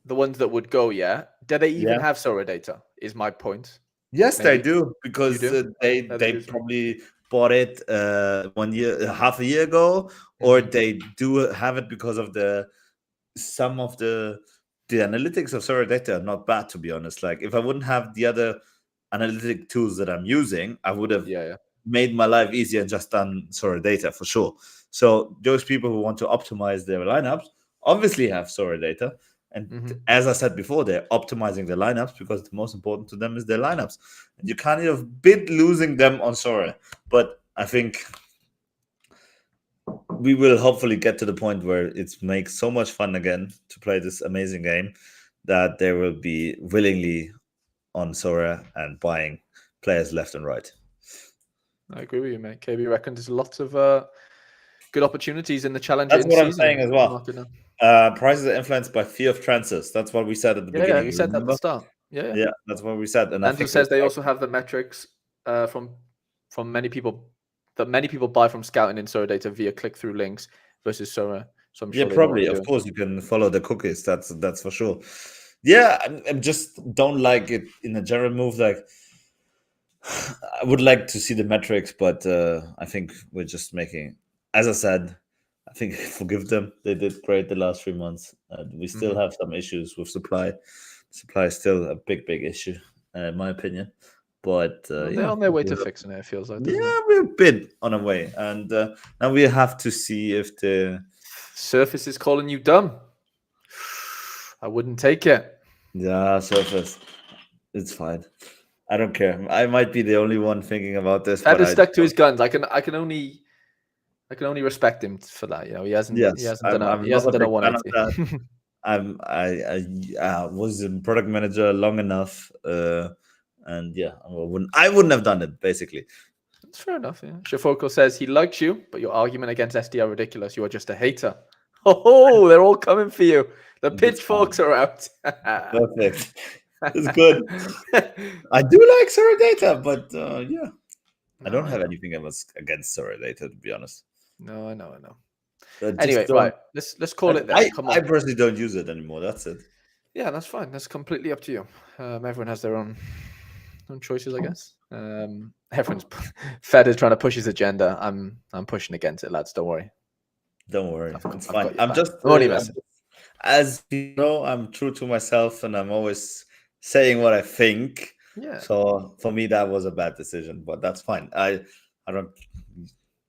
the ones that would go, do they even have Sora data? Is my point. Yes, maybe. They do, because they probably bought it half a year ago, or they do have it because of some of the analytics of Sora data are not bad, to be honest. Like, if I wouldn't have the other analytic tools that I'm using, I would have made my life easier and just done Sora data for sure. So those people who want to optimize their lineups obviously have Sora data. And as I said before, they're optimizing the lineups because the most important to them is their lineups. And you kind of bit losing them on Sora. But I think we will hopefully get to the point where it makes so much fun again to play this amazing game that they will be willingly on Sora and buying players left and right. I agree with you, mate. KB reckons there's lots of good opportunities in the challenge. That's what I'm saying as well. Prices are influenced by fear of transfers. That's what we said at the beginning. Yeah, you said that at the start. Yeah, that's what we said. And Andrew says they also have the metrics from many people that many people buy from scouting in Sora data via click-through links versus Sora. So I'm sure probably. Of course, you can follow the cookies. That's for sure. Yeah, I just don't like it in a general move. Like, I would like to see the metrics, but I think we're just making. As I said, I think forgive them. They did great the last 3 months. We still have some issues with supply. Supply is still a big issue, in my opinion. But they're on their way to fixing it, it feels like. We're a bit on our way. And now we have to see if the Surface is calling you dumb. I wouldn't take it. Yeah, Surface. It's fine. I don't care. I might be the only one thinking about this. Fede stuck to his guns. I can only respect him for that. He hasn't done a 180. I was a product manager long enough, and yeah, I wouldn't have done it basically. That's fair enough. Yeah. Shafoko says he likes you, but your argument against SD are ridiculous. You are just a hater. Oh, they're all coming for you. The pitchforks are out. Perfect. It's good. I do like Surrey data, but yeah, I don't have anything against Surrey data, to be honest. No, I know. Anyway, right. Let's call it that. Come on. I personally don't use it anymore. That's it. Yeah, that's fine. That's completely up to you. Everyone has their own choices, I guess. Everyone's Fed is trying to push his agenda. I'm pushing against it, lads. Don't worry. Don't worry. It's fine. I'm just as you know, I'm true to myself, and I'm always saying what I think. Yeah. So for me, that was a bad decision, but that's fine. I don't.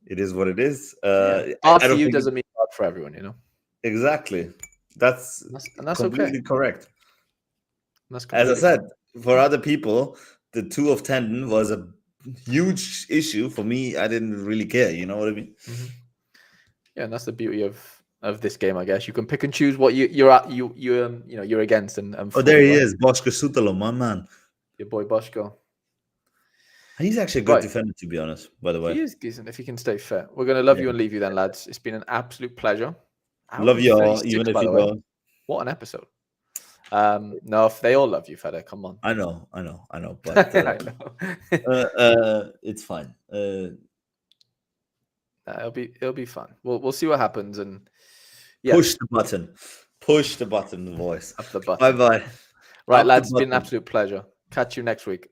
It is what it is. Hard for you doesn't mean hard for everyone, you know. Exactly. That's completely okay. Correct. That's as I said, for other people, the 2 of 10 was a huge issue. For me, I didn't really care. You know what I mean? Mm-hmm. Yeah, and that's the beauty of this game, I guess. You can pick and choose what you're against and oh, there he is, Boško Sutalo, my man. Your boy Boško. He's actually a good defender, to be honest, by the way. He is decent if he can stay fit. We're going to love you and leave you then, lads. It's been an absolute pleasure. Love you all, even if you don't. What an episode. No, if they all love you, Fede. Come on. I know. But I know. It's fine. It'll be fun. We'll see what happens and push the button, voice. Up the button. Bye. Right, lads, it's been an absolute pleasure. Catch you next week.